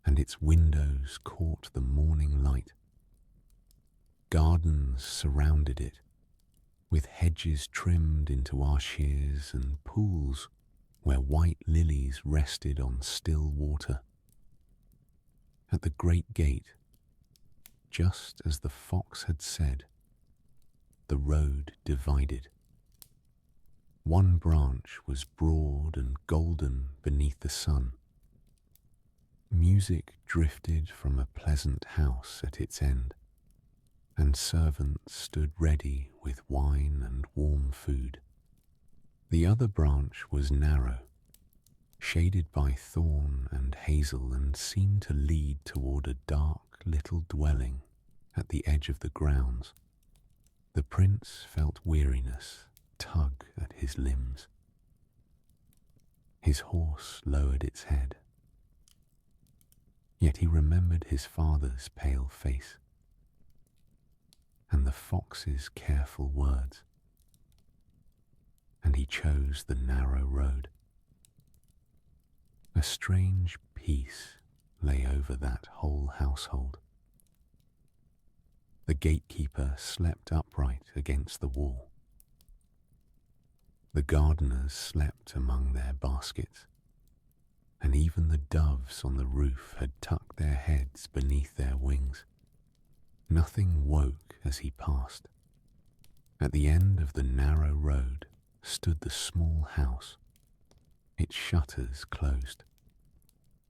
and its windows caught the morning light. Gardens surrounded it, with hedges trimmed into arches and pools where white lilies rested on still water. At the great gate, just as the fox had said, the road divided. One branch was broad and golden beneath the sun. Music drifted from a pleasant house at its end, and servants stood ready with wine and warm food. The other branch was narrow, shaded by thorn and hazel, and seemed to lead toward a dark little dwelling at the edge of the grounds. The prince felt weariness tug at his limbs. His horse lowered its head, yet he remembered his father's pale face and the fox's careful words, and he chose the narrow road. A strange peace lay over that whole household. The gatekeeper slept upright against the wall. The gardeners slept among their baskets, and even the doves on the roof had tucked their heads beneath their wings. Nothing woke as he passed. At the end of the narrow road stood the small house, its shutters closed.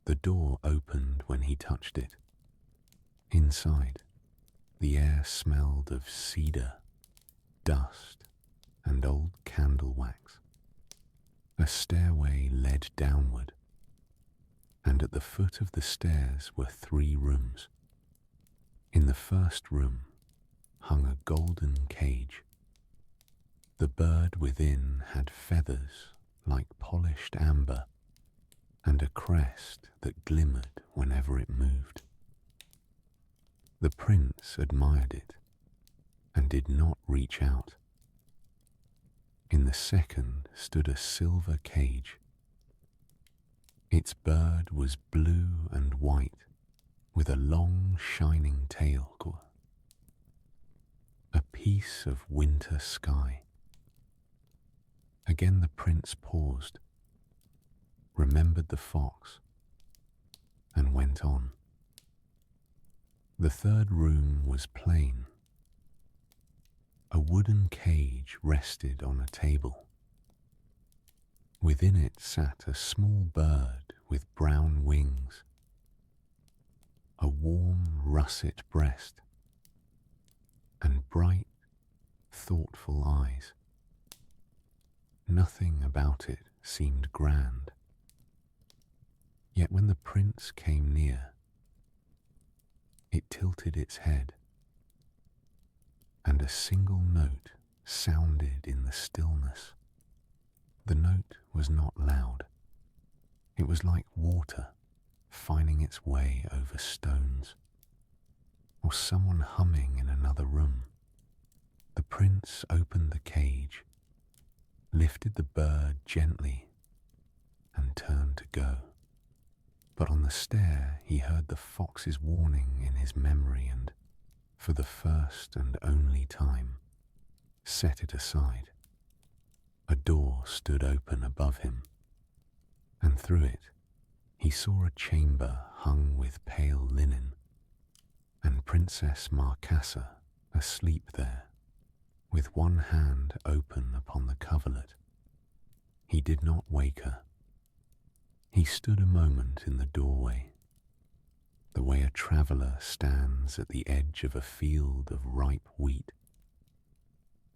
The door opened when he touched it. Inside, the air smelled of cedar, dust, and old candle wax. A stairway led downward, and at the foot of the stairs were 3 rooms. In the first room hung a golden cage. The bird within had feathers like polished amber, and a crest that glimmered whenever it moved. The prince admired it and did not reach out. In the second stood a silver cage. Its bird was blue and white, with a long shining tail, a piece of winter sky. Again the prince paused, remembered the fox, and went on. The third room was plain. A wooden cage rested on a table. Within it sat a small bird with brown wings, a warm russet breast, and bright, thoughtful eyes. Nothing about it seemed grand. Yet when the prince came near, it tilted its head, and a single note sounded in the stillness. The note was not loud. It was like water finding its way over stones, or someone humming in another room. The prince opened the cage, lifted the bird gently, and turned to go. But on the stair he heard the fox's warning in his memory, and, for the first and only time, set it aside. A door stood open above him, and through it he saw a chamber hung with pale linen, and Princess Marcassa asleep there, with one hand open upon the coverlet. He did not wake her. He stood a moment in the doorway, the way a traveller stands at the edge of a field of ripe wheat,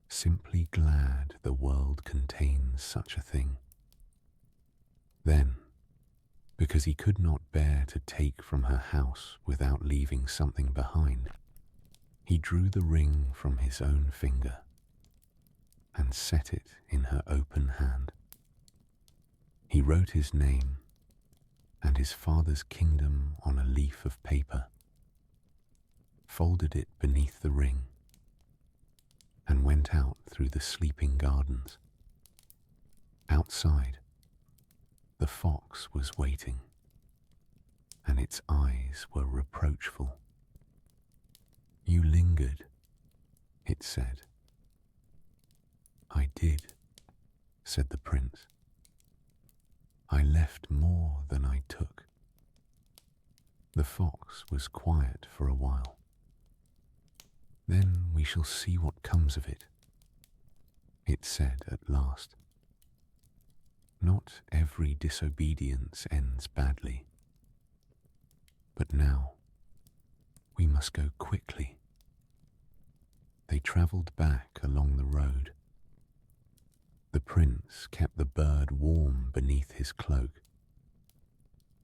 simply glad the world contains such a thing. Then, because he could not bear to take from her house without leaving something behind, He drew the ring from his own finger and set it in her open hand. He wrote his name and his father's kingdom on a leaf of paper, folded it beneath the ring, and went out through the sleeping gardens. Outside, the fox was waiting, and its eyes were reproachful. "You lingered," it said. "I did," said the prince. "I left more than I took." The fox was quiet for a while. "Then we shall see what comes of it," it said at last. "Not every disobedience ends badly. But now, we must go quickly." They travelled back along the road. The prince kept the bird warm beneath his cloak,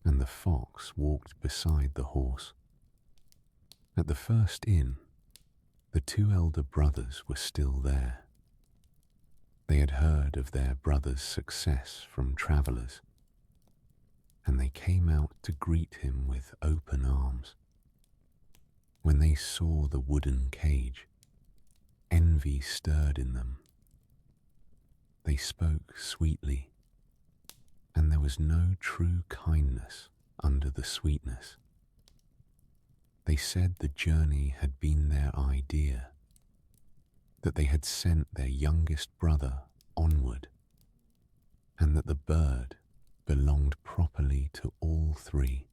and the fox walked beside the horse. At the first inn, the two elder brothers were still there. They had heard of their brother's success from travellers, and they came out to greet him with open arms. When they saw the wooden cage, envy stirred in them. They spoke sweetly, and there was no true kindness under the sweetness. They said the journey had been their idea, that they had sent their youngest brother onward, and that the bird belonged properly to all three.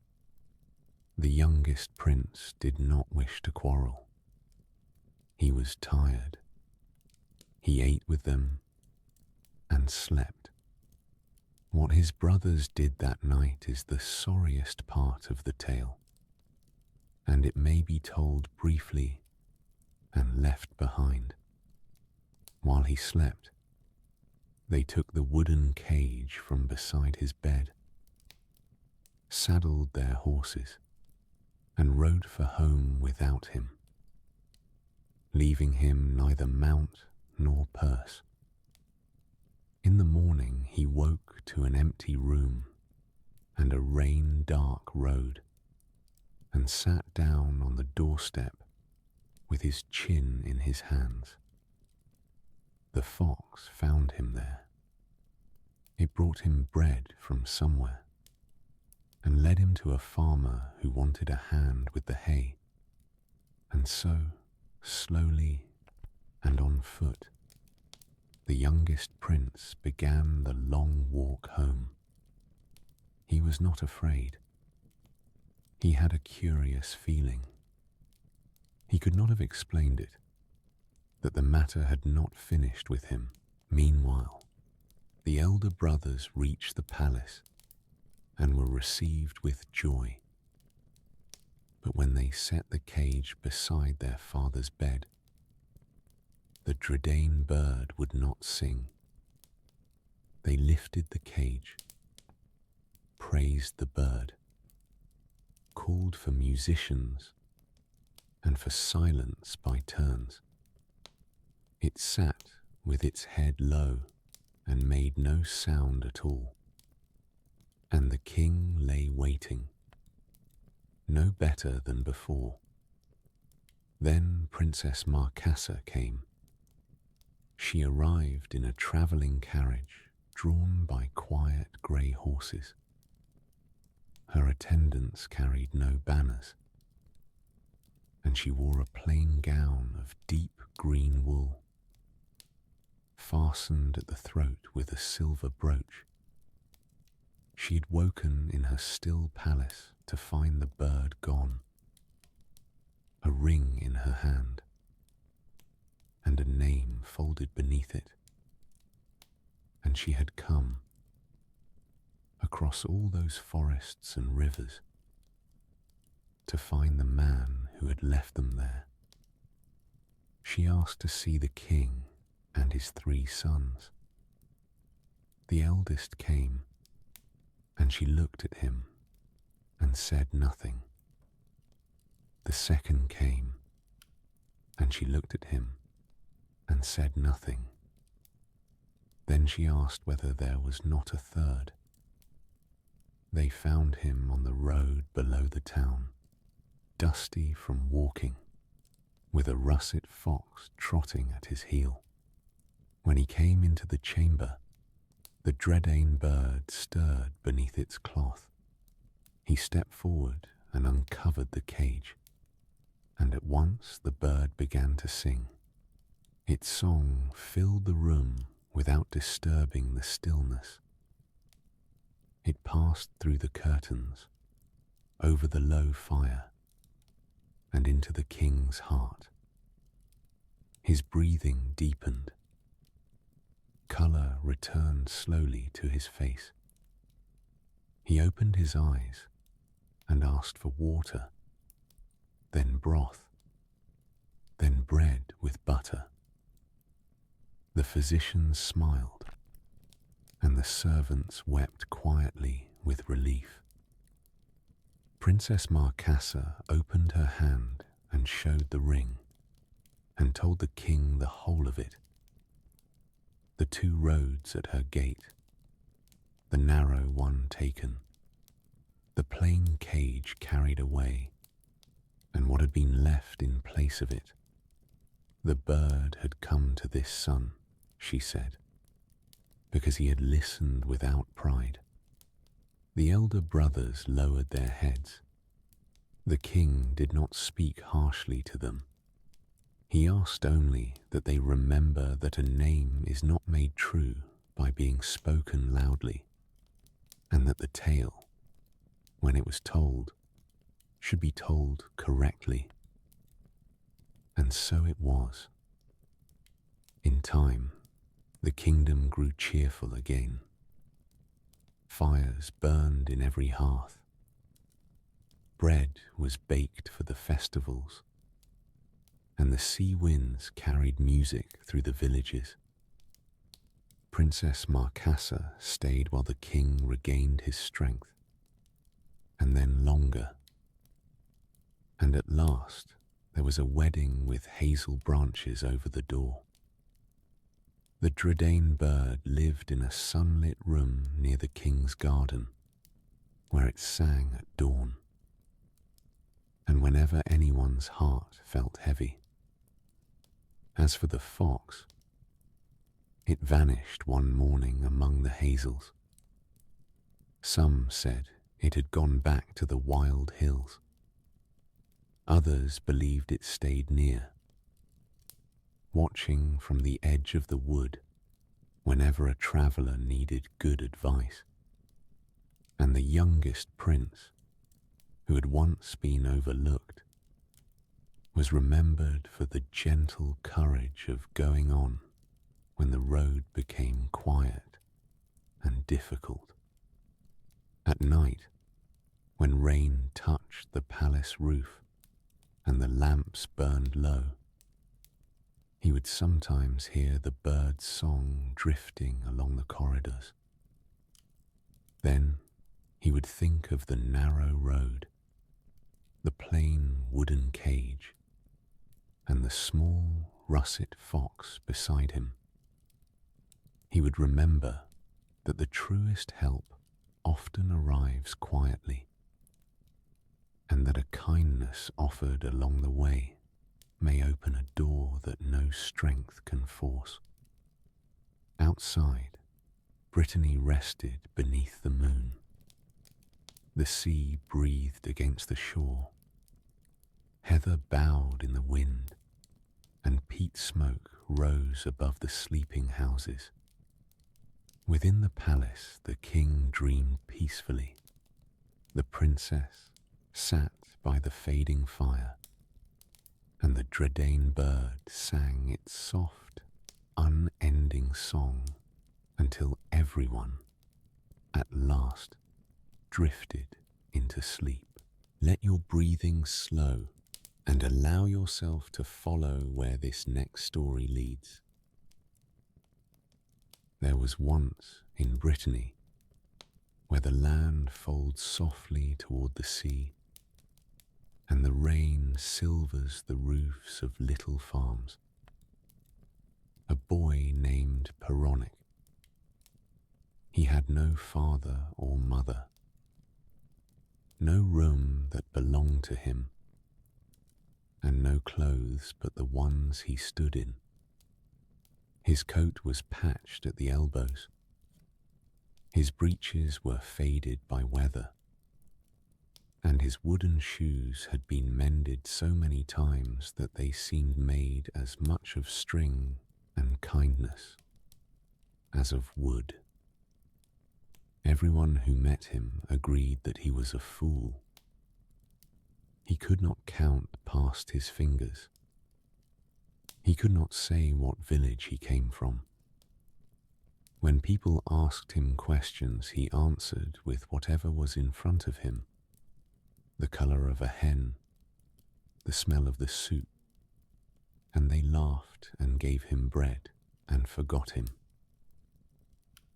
The youngest prince did not wish to quarrel. He was tired. He ate with them and slept. What his brothers did that night is the sorriest part of the tale, and it may be told briefly and left behind. While he slept, they took the wooden cage from beside his bed, saddled their horses, and rode for home without him, leaving him neither mount nor purse. In the morning he woke to an empty room and a rain-dark road, and sat down on the doorstep with his chin in his hands. The fox found him there. It brought him bread from somewhere, and led him to a farmer who wanted a hand with the hay, and so, slowly and on foot, the youngest prince began the long walk home. He was not afraid. He had a curious feeling. He could not have explained it, that the matter had not finished with him. Meanwhile, the elder brothers reached the palace and were received with joy. But when they set the cage beside their father's bed, the Dreadaine Bird would not sing. They lifted the cage, praised the bird, called for musicians and for silence by turns. It sat with its head low and made no sound at all, and the king lay waiting, no better than before. Then Princess Marcassa came. She arrived in a travelling carriage drawn by quiet grey horses. Her attendants carried no banners, and she wore a plain gown of deep green wool, fastened at the throat with a silver brooch. She had woken in her still palace to find the bird gone, a ring in her hand, and a name folded beneath it. And she had come, across all those forests and rivers, to find the man who had left them there. She asked to see the king and his 3 sons. The eldest came, and she looked at him and said nothing. The second came, and she looked at him and said nothing. Then she asked whether there was not a third. They found him on the road below the town, dusty from walking, with a russet fox trotting at his heel. When he came into the chamber, the Dreadaine Bird stirred beneath its cloth. He stepped forward and uncovered the cage, and at once the bird began to sing. Its song filled the room without disturbing the stillness. It passed through the curtains, over the low fire, and into the king's heart. His breathing deepened. Colour returned slowly to his face. He opened his eyes and asked for water, then broth, then bread with butter. The physicians smiled, and the servants wept quietly with relief. Princess Marcassa opened her hand and showed the ring, and told the king the whole of it. The 2 roads at her gate, the narrow one taken, the plain cage carried away, and what had been left in place of it. The bird had come to this son, she said, because he had listened without pride. The elder brothers lowered their heads. The king did not speak harshly to them. He asked only that they remember that a name is not made true by being spoken loudly, and that the tale, when it was told, should be told correctly. And so it was. In time, the kingdom grew cheerful again. Fires burned in every hearth. Bread was baked for the festivals, and the sea winds carried music through the villages. Princess Marcassa stayed while the king regained his strength, and then longer. And at last there was a wedding with hazel branches over the door. The Dreadaine Bird lived in a sunlit room near the king's garden, where it sang at dawn. And whenever anyone's heart felt heavy. As for the fox, it vanished one morning among the hazels. Some said it had gone back to the wild hills. Others believed it stayed near, watching from the edge of the wood whenever a traveller needed good advice. And the youngest prince, who had once been overlooked, was remembered for the gentle courage of going on when the road became quiet and difficult. At night, when rain touched the palace roof and the lamps burned low, he would sometimes hear the bird's song drifting along the corridors. Then he would think of the narrow road, the plain wooden cage, and the small russet fox beside him. He would remember that the truest help often arrives quietly, and that a kindness offered along the way may open a door that no strength can force. Outside, Brittany rested beneath the moon. The sea breathed against the shore. Heather bowed in the wind, and peat smoke rose above the sleeping houses. Within the palace, the king dreamed peacefully. The princess sat by the fading fire, and the Dreadaine Bird sang its soft, unending song until everyone, at last, drifted into sleep. Let your breathing slow and allow yourself to follow where this next story leads. There was once in Brittany, where the land folds softly toward the sea, and the rain silvers the roofs of little farms. A boy named Peronnik. He had no father or mother, no room that belonged to him, and no clothes but the ones he stood in. His coat was patched at the elbows. His breeches were faded by weather, and his wooden shoes had been mended so many times that they seemed made as much of string and kindness as of wood. Everyone who met him agreed that he was a fool. He could not count past his fingers. He could not say what village he came from. When people asked him questions, he answered with whatever was in front of him: the colour of a hen, the smell of the soup, and they laughed and gave him bread and forgot him.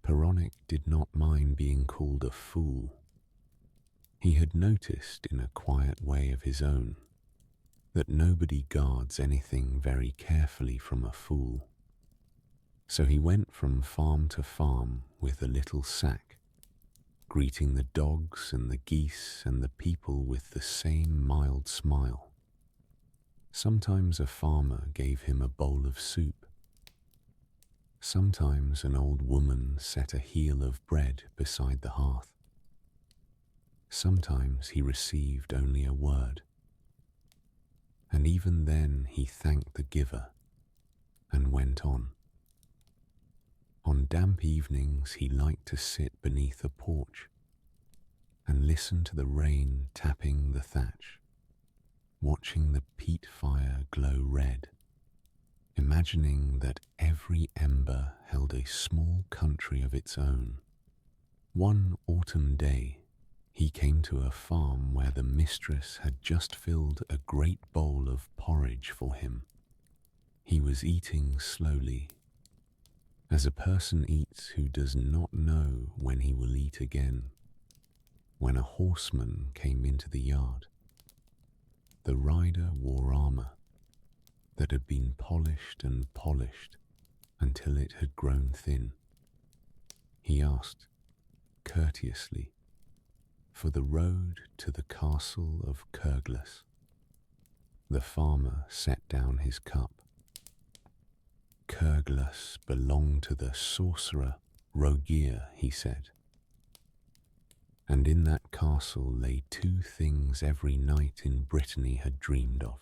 Peronnik did not mind being called a fool. He had noticed in a quiet way of his own that nobody guards anything very carefully from a fool. So he went from farm to farm with a little sack, greeting the dogs and the geese and the people with the same mild smile. Sometimes a farmer gave him a bowl of soup. Sometimes an old woman set a heel of bread beside the hearth. Sometimes he received only a word, and even then he thanked the giver and went on. On damp evenings he liked to sit beneath a porch and listen to the rain tapping the thatch, watching the peat fire glow red, imagining that every ember held a small country of its own. One autumn day, he came to a farm where the mistress had just filled a great bowl of porridge for him. He was eating slowly, as a person eats who does not know when he will eat again, when a horseman came into the yard. The rider wore armour that had been polished and polished until it had grown thin. He asked, courteously, for the road to the castle of Groac'h. The farmer set down his cup. Groac'h belonged to the sorcerer Groac'h, he said. And in that castle lay two things every knight in Brittany had dreamed of.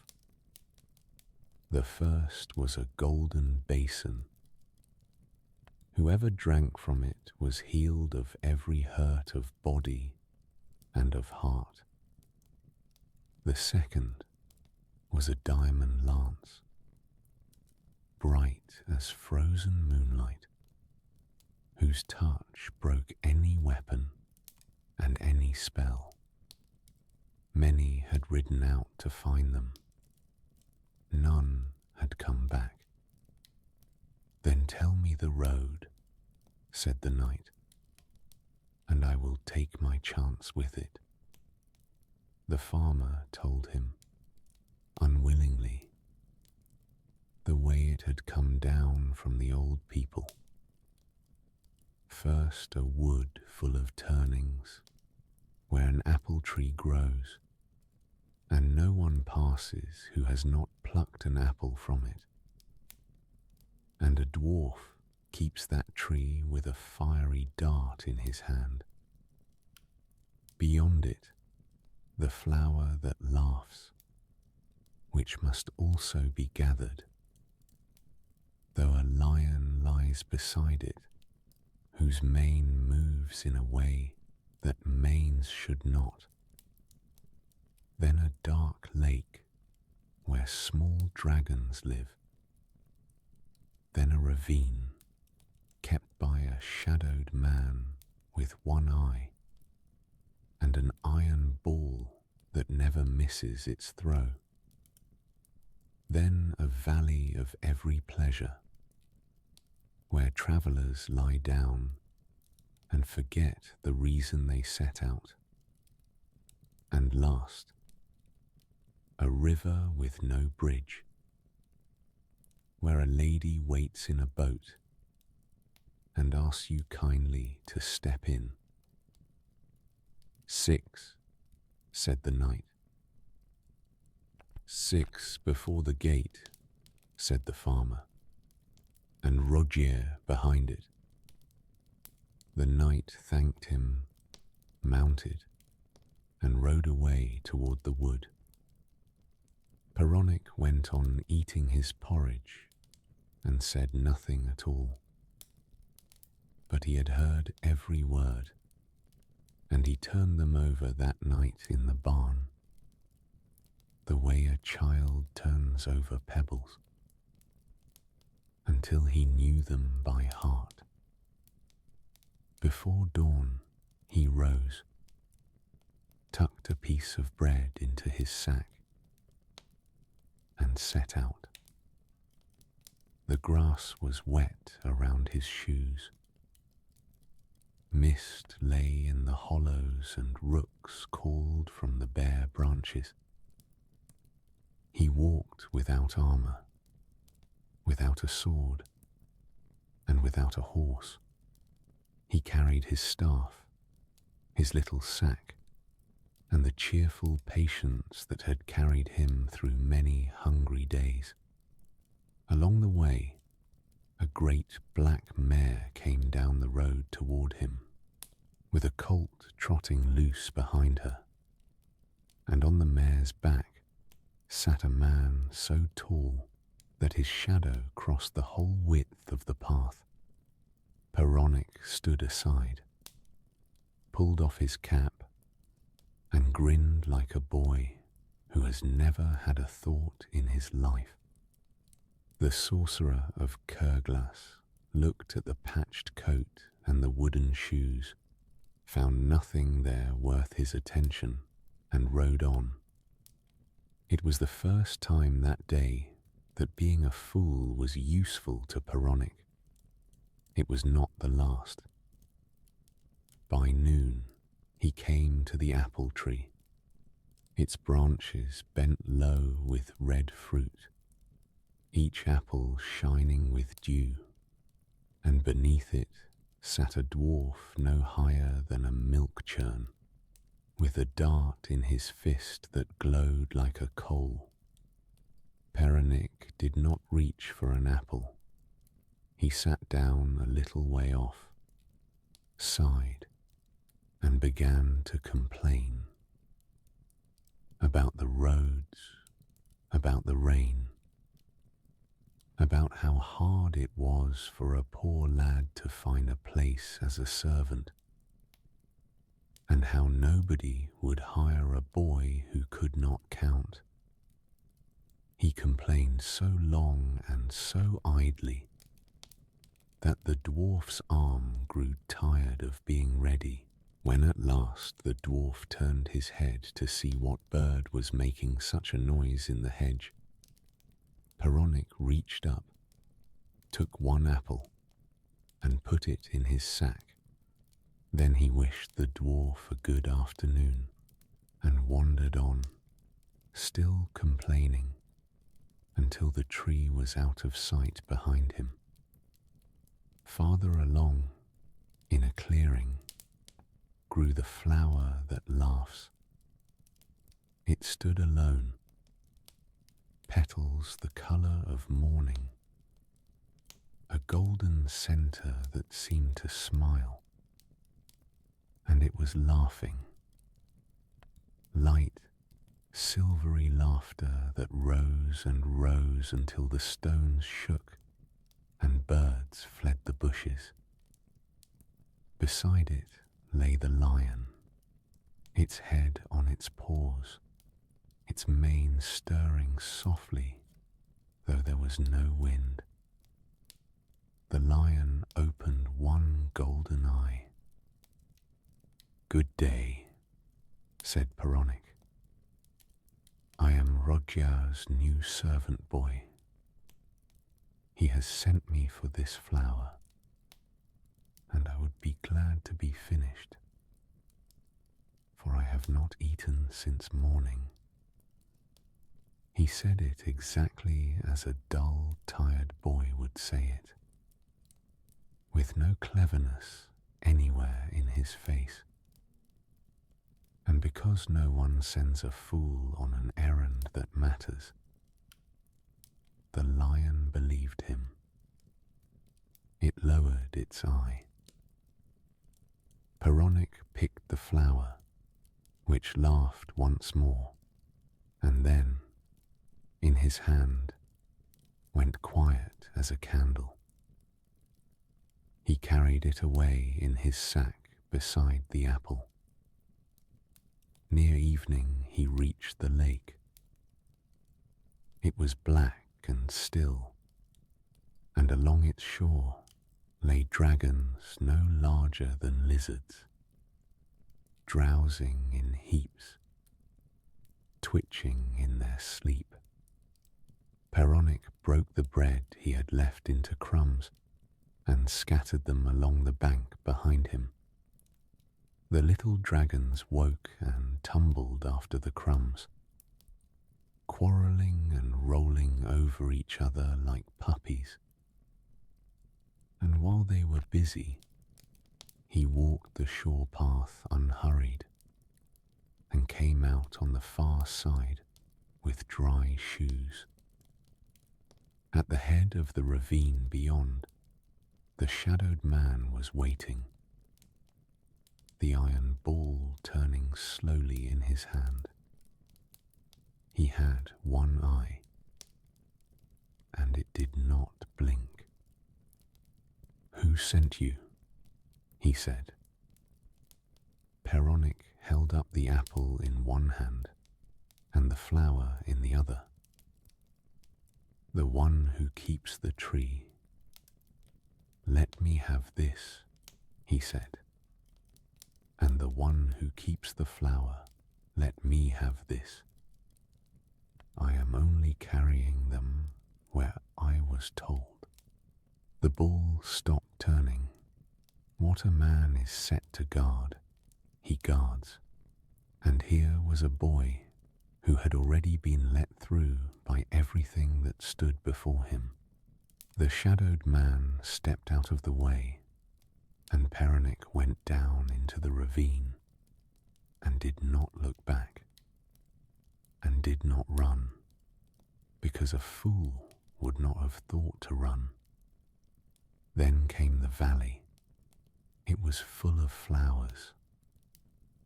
The first was a golden basin. Whoever drank from it was healed of every hurt of body and of heart. The second was a diamond lance, bright as frozen moonlight, whose touch broke any weapon and any spell. Many had ridden out to find them. None had come back. Then tell me the road, said the knight, and I will take my chance with it. The farmer told him, unwillingly, the way it had come down from the old people. First a wood full of turnings, where an apple tree grows, and no one passes who has not plucked an apple from it. And a dwarf keeps that tree with a fiery dart in his hand. Beyond it, the flower that laughs, which must also be gathered, though a lion lies beside it, whose mane moves in a way that manes should not. Then a dark lake where small dragons live. Then a ravine kept by a shadowed man with one eye, and an iron ball that never misses its throw. Then a valley of every pleasure, where travellers lie down and forget the reason they set out. And last, a river with no bridge, where a lady waits in a boat and asks you kindly to step in. 6, said the knight. 6 before the gate, said the farmer, and Rogier behind it. The knight thanked him, mounted, and rode away toward the wood. Peronnik went on eating his porridge and said nothing at all. But he had heard every word, and he turned them over that night in the barn, the way a child turns over pebbles, until he knew them by heart. Before dawn, he rose, tucked a piece of bread into his sack, and set out. The grass was wet around his shoes. Mist lay in the hollows and rooks called from the bare branches. He walked without armor, without a sword, and without a horse. He carried his staff, his little sack, and the cheerful patience that had carried him through many hungry days. Along the way, a great black mare came down the road toward him, with a colt trotting loose behind her, and on the mare's back sat a man so tall that his shadow crossed the whole width of the path. Peronnik stood aside, pulled off his cap, and grinned like a boy who has never had a thought in his life. The sorcerer of Kerglas looked at the patched coat and the wooden shoes, found nothing there worth his attention, and rode on. It was the first time that day that being a fool was useful to Peronnik. It was not the last. By noon, he came to the apple tree, its branches bent low with red fruit, each apple shining with dew, and beneath it sat a dwarf no higher than a milk churn, with a dart in his fist that glowed like a coal. Peronnik did not reach for an apple. He sat down a little way off, sighed, and began to complain about the roads, about the rain, about how hard it was for a poor lad to find a place as a servant, and how nobody would hire a boy who could not count. He complained so long and so idly that the dwarf's arm grew tired of being ready. When at last the dwarf turned his head to see what bird was making such a noise in the hedge, Peronnik reached up, took one apple, and put it in his sack. Then he wished the dwarf a good afternoon, and wandered on, still complaining, until the tree was out of sight behind him. Farther along, in a clearing, grew the flower that laughs. It stood alone, petals the colour of morning, a golden centre that seemed to smile, and it was laughing, light, silvery laughter that rose and rose until the stones shook and birds fled the bushes. Beside it lay the lion, its head on its paws, its mane stirring softly, though there was no wind. The lion opened one golden eye. "Good day," said Peronnik. "I am Rogiar's new servant boy. He has sent me for this flower, and I would be glad to be finished, for I have not eaten since morning." He said it exactly as a dull, tired boy would say it, with no cleverness anywhere in his face. And because no one sends a fool on an errand that matters, the lion believed him. It lowered its eye. Peronnik picked the flower, which laughed once more, and then, in his hand, went quiet as a candle. He carried it away in his sack beside the apple. Near evening he reached the lake. It was black and still, and along its shore lay dragons no larger than lizards, drowsing in heaps, twitching in their sleep. Peronnik broke the bread he had left into crumbs and scattered them along the bank behind him. The little dragons woke and tumbled after the crumbs, quarrelling and rolling over each other like puppies. And while they were busy, he walked the shore path unhurried and came out on the far side with dry shoes. At the head of the ravine beyond, the shadowed man was waiting, the iron ball turning slowly in his hand. He had one eye, and it did not blink. "Who sent you?" he said. Peronnik held up the apple in one hand and the flower in the other. "The one who keeps the tree. Let me have this," he said. "And the one who keeps the flower, let me have this. I am only carrying them where I was told." The ball stopped turning. What a man is set to guard, he guards. And here was a boy who had already been let through by everything that stood before him. The shadowed man stepped out of the way, and Peronnik went down into the ravine and did not look back, and did not run, because a fool would not have thought to run. Then came the valley. It was full of flowers,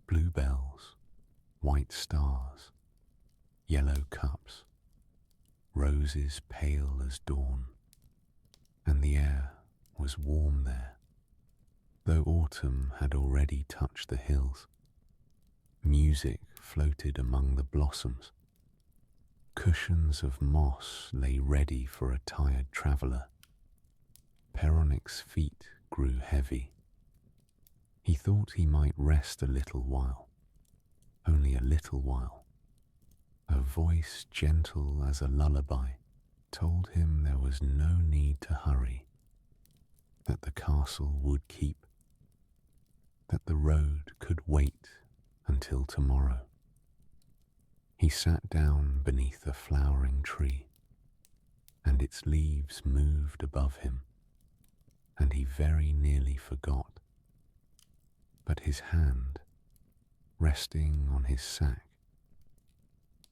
bluebells, white stars, yellow cups, roses pale as dawn, and the air was warm there, though autumn had already touched the hills. Music floated among the blossoms. Cushions of moss lay ready for a tired traveller. Peronnik's feet grew heavy. He thought he might rest a little while, only a little while. A voice gentle as a lullaby told him there was no need to hurry, that the castle would keep, that the road could wait until tomorrow. He sat down beneath a flowering tree, and its leaves moved above him, and he very nearly forgot. But his hand, resting on his sack,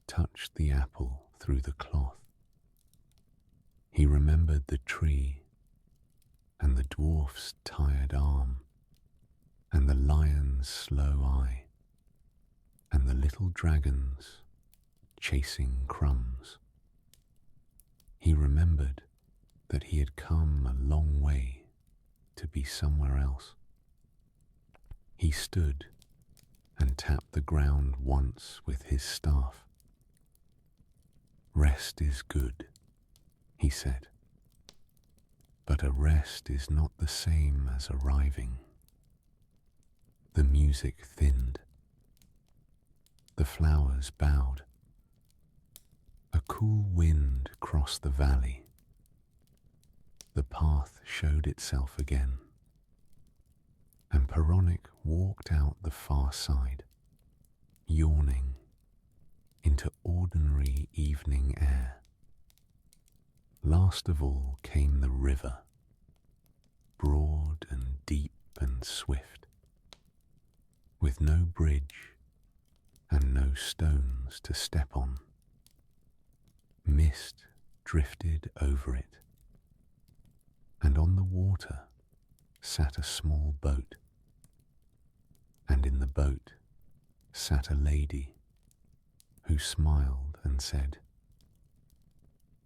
touched the apple through the cloth. He remembered the tree, and the dwarf's tired arm, and the lion's slow eye, and the little dragons chasing crumbs. He remembered that he had come a long way to be somewhere else. He stood and tapped the ground once with his staff. "Rest is good," he said, "but a rest is not the same as arriving." The music thinned. The flowers bowed. A cool wind crossed the valley. The path showed itself again, and Peronnik walked out the far side, yawning, into ordinary ordinary evening air. Last of all came the river, broad and deep and swift, with no bridge and no stones to step on. Mist drifted over it, and on the water sat a small boat, and in the boat sat a lady who smiled and said,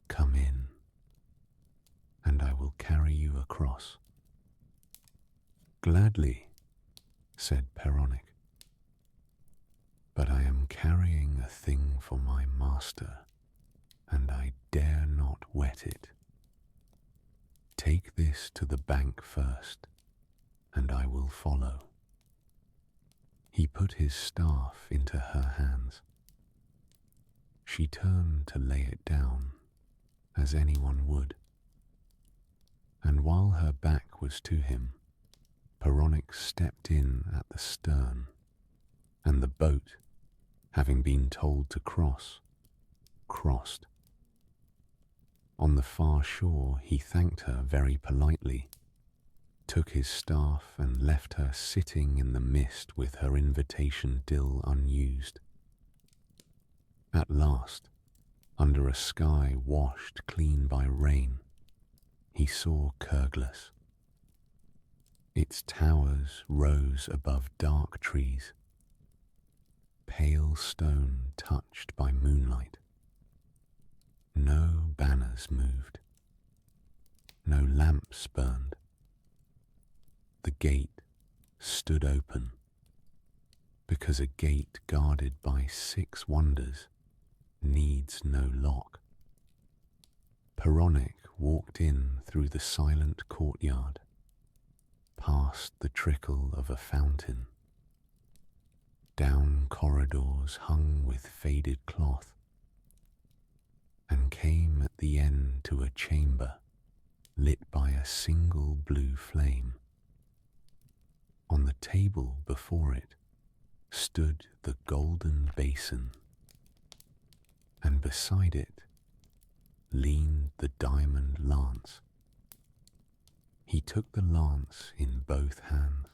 "Come in, and I will carry you across." "Gladly," said Peronnik, "but I am carrying a thing for my master, and I dare not wet it. Take this to the bank first, and I will follow." He put his staff into her hands. She turned to lay it down, as anyone would, and while her back was to him, Peronnik stepped in at the stern, and the boat, having been told to cross, crossed. On the far shore he thanked her very politely, took his staff and left her sitting in the mist with her invitation still unused. At last, under a sky washed clean by rain, he saw Kerglas. Its towers rose above dark trees, pale stone touched by moonlight. No banners moved, no lamps burned. The gate stood open, because a gate guarded by 6 wonders needs no lock. Peronnik walked in through the silent courtyard, past the trickle of a fountain, down corridors hung with faded cloth, and came at the end to a chamber lit by a single blue flame. On the table before it stood the golden basin, and beside it leaned the diamond lance. He took the lance in both hands,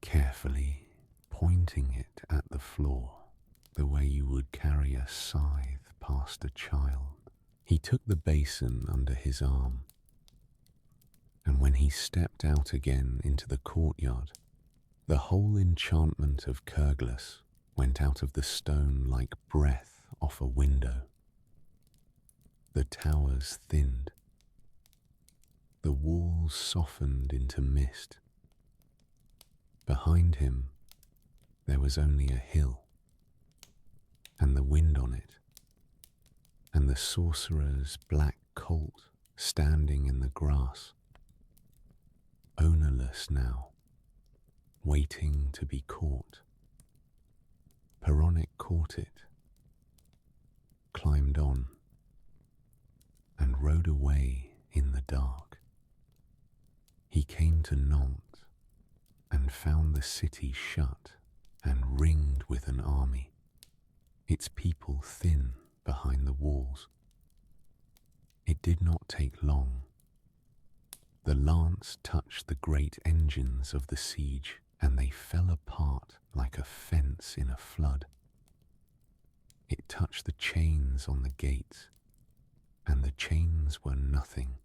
carefully pointing it at the floor, the way you would carry a scythe past a child. He took the basin under his arm, and when he stepped out again into the courtyard, the whole enchantment of Kerglas went out of the stone like breath off a window. The towers thinned, the walls softened into mist. Behind him there was only a hill, and the wind on it, and the sorcerer's black colt standing in the grass, ownerless now, waiting to be caught. Peronnik caught it, climbed on, and rode away in the dark. He came to Nantes and found the city shut and ringed with an army, its people thin behind the walls. It did not take long. The lance touched the great engines of the siege, and they fell apart like a fence in a flood. It touched the chains on the gates, and the chains were nothing.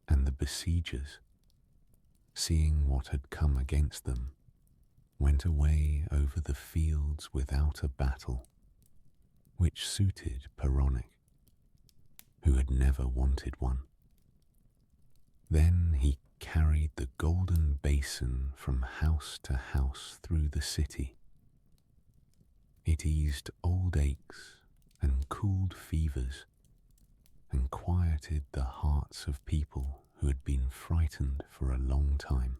And the besiegers, seeing what had come against them, went away over the fields without a battle, which suited Peronnik, who had never wanted one. Then he carried the golden basin from house to house through the city. It eased old aches and cooled fevers, and quieted the hearts of people who had been frightened for a long time.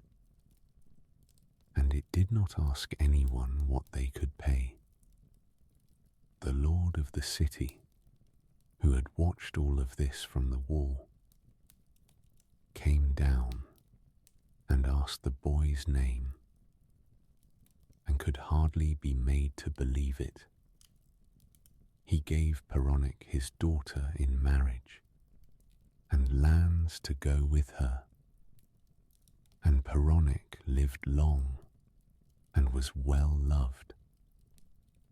And it did not ask anyone what they could pay. The lord of the city, who had watched all of this from the wall, came down and asked the boy's name, and could hardly be made to believe it he gave Peronnik his daughter in marriage, and lands to go with her. And Peronnik lived long, and was well loved,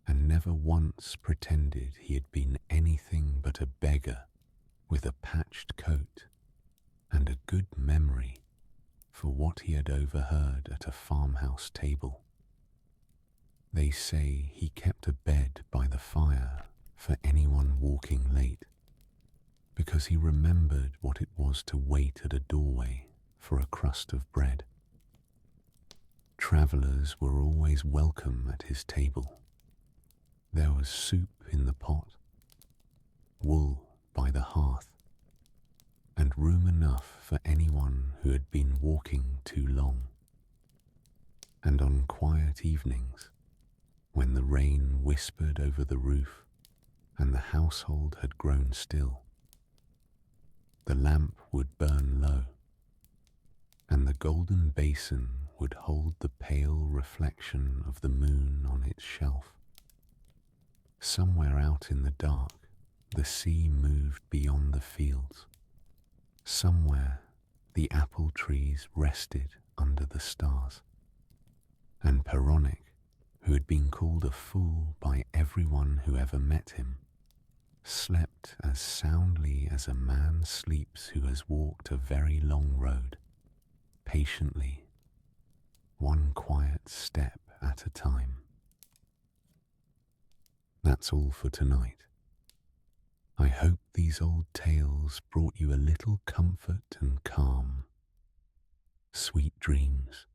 and never once pretended he had been anything but a beggar with a patched coat and a good memory for what he had overheard at a farmhouse table. They say he kept a bed by the fire for anyone walking late, because he remembered what it was to wait at a doorway for a crust of bread. Travellers were always welcome at his table. There was soup in the pot, wool by the hearth, and room enough for anyone who had been walking too long. And on quiet evenings, when the rain whispered over the roof and the household had grown still, the lamp would burn low, and the golden basin would hold the pale reflection of the moon on its shelf. Somewhere out in the dark, the sea moved beyond the fields. Somewhere, the apple trees rested under the stars. And Peronnik, who had been called a fool by everyone who ever met him, slept as soundly as a man sleeps who has walked a very long road, patiently, one quiet step at a time. That's all for tonight. I hope these old tales brought you a little comfort and calm. Sweet dreams.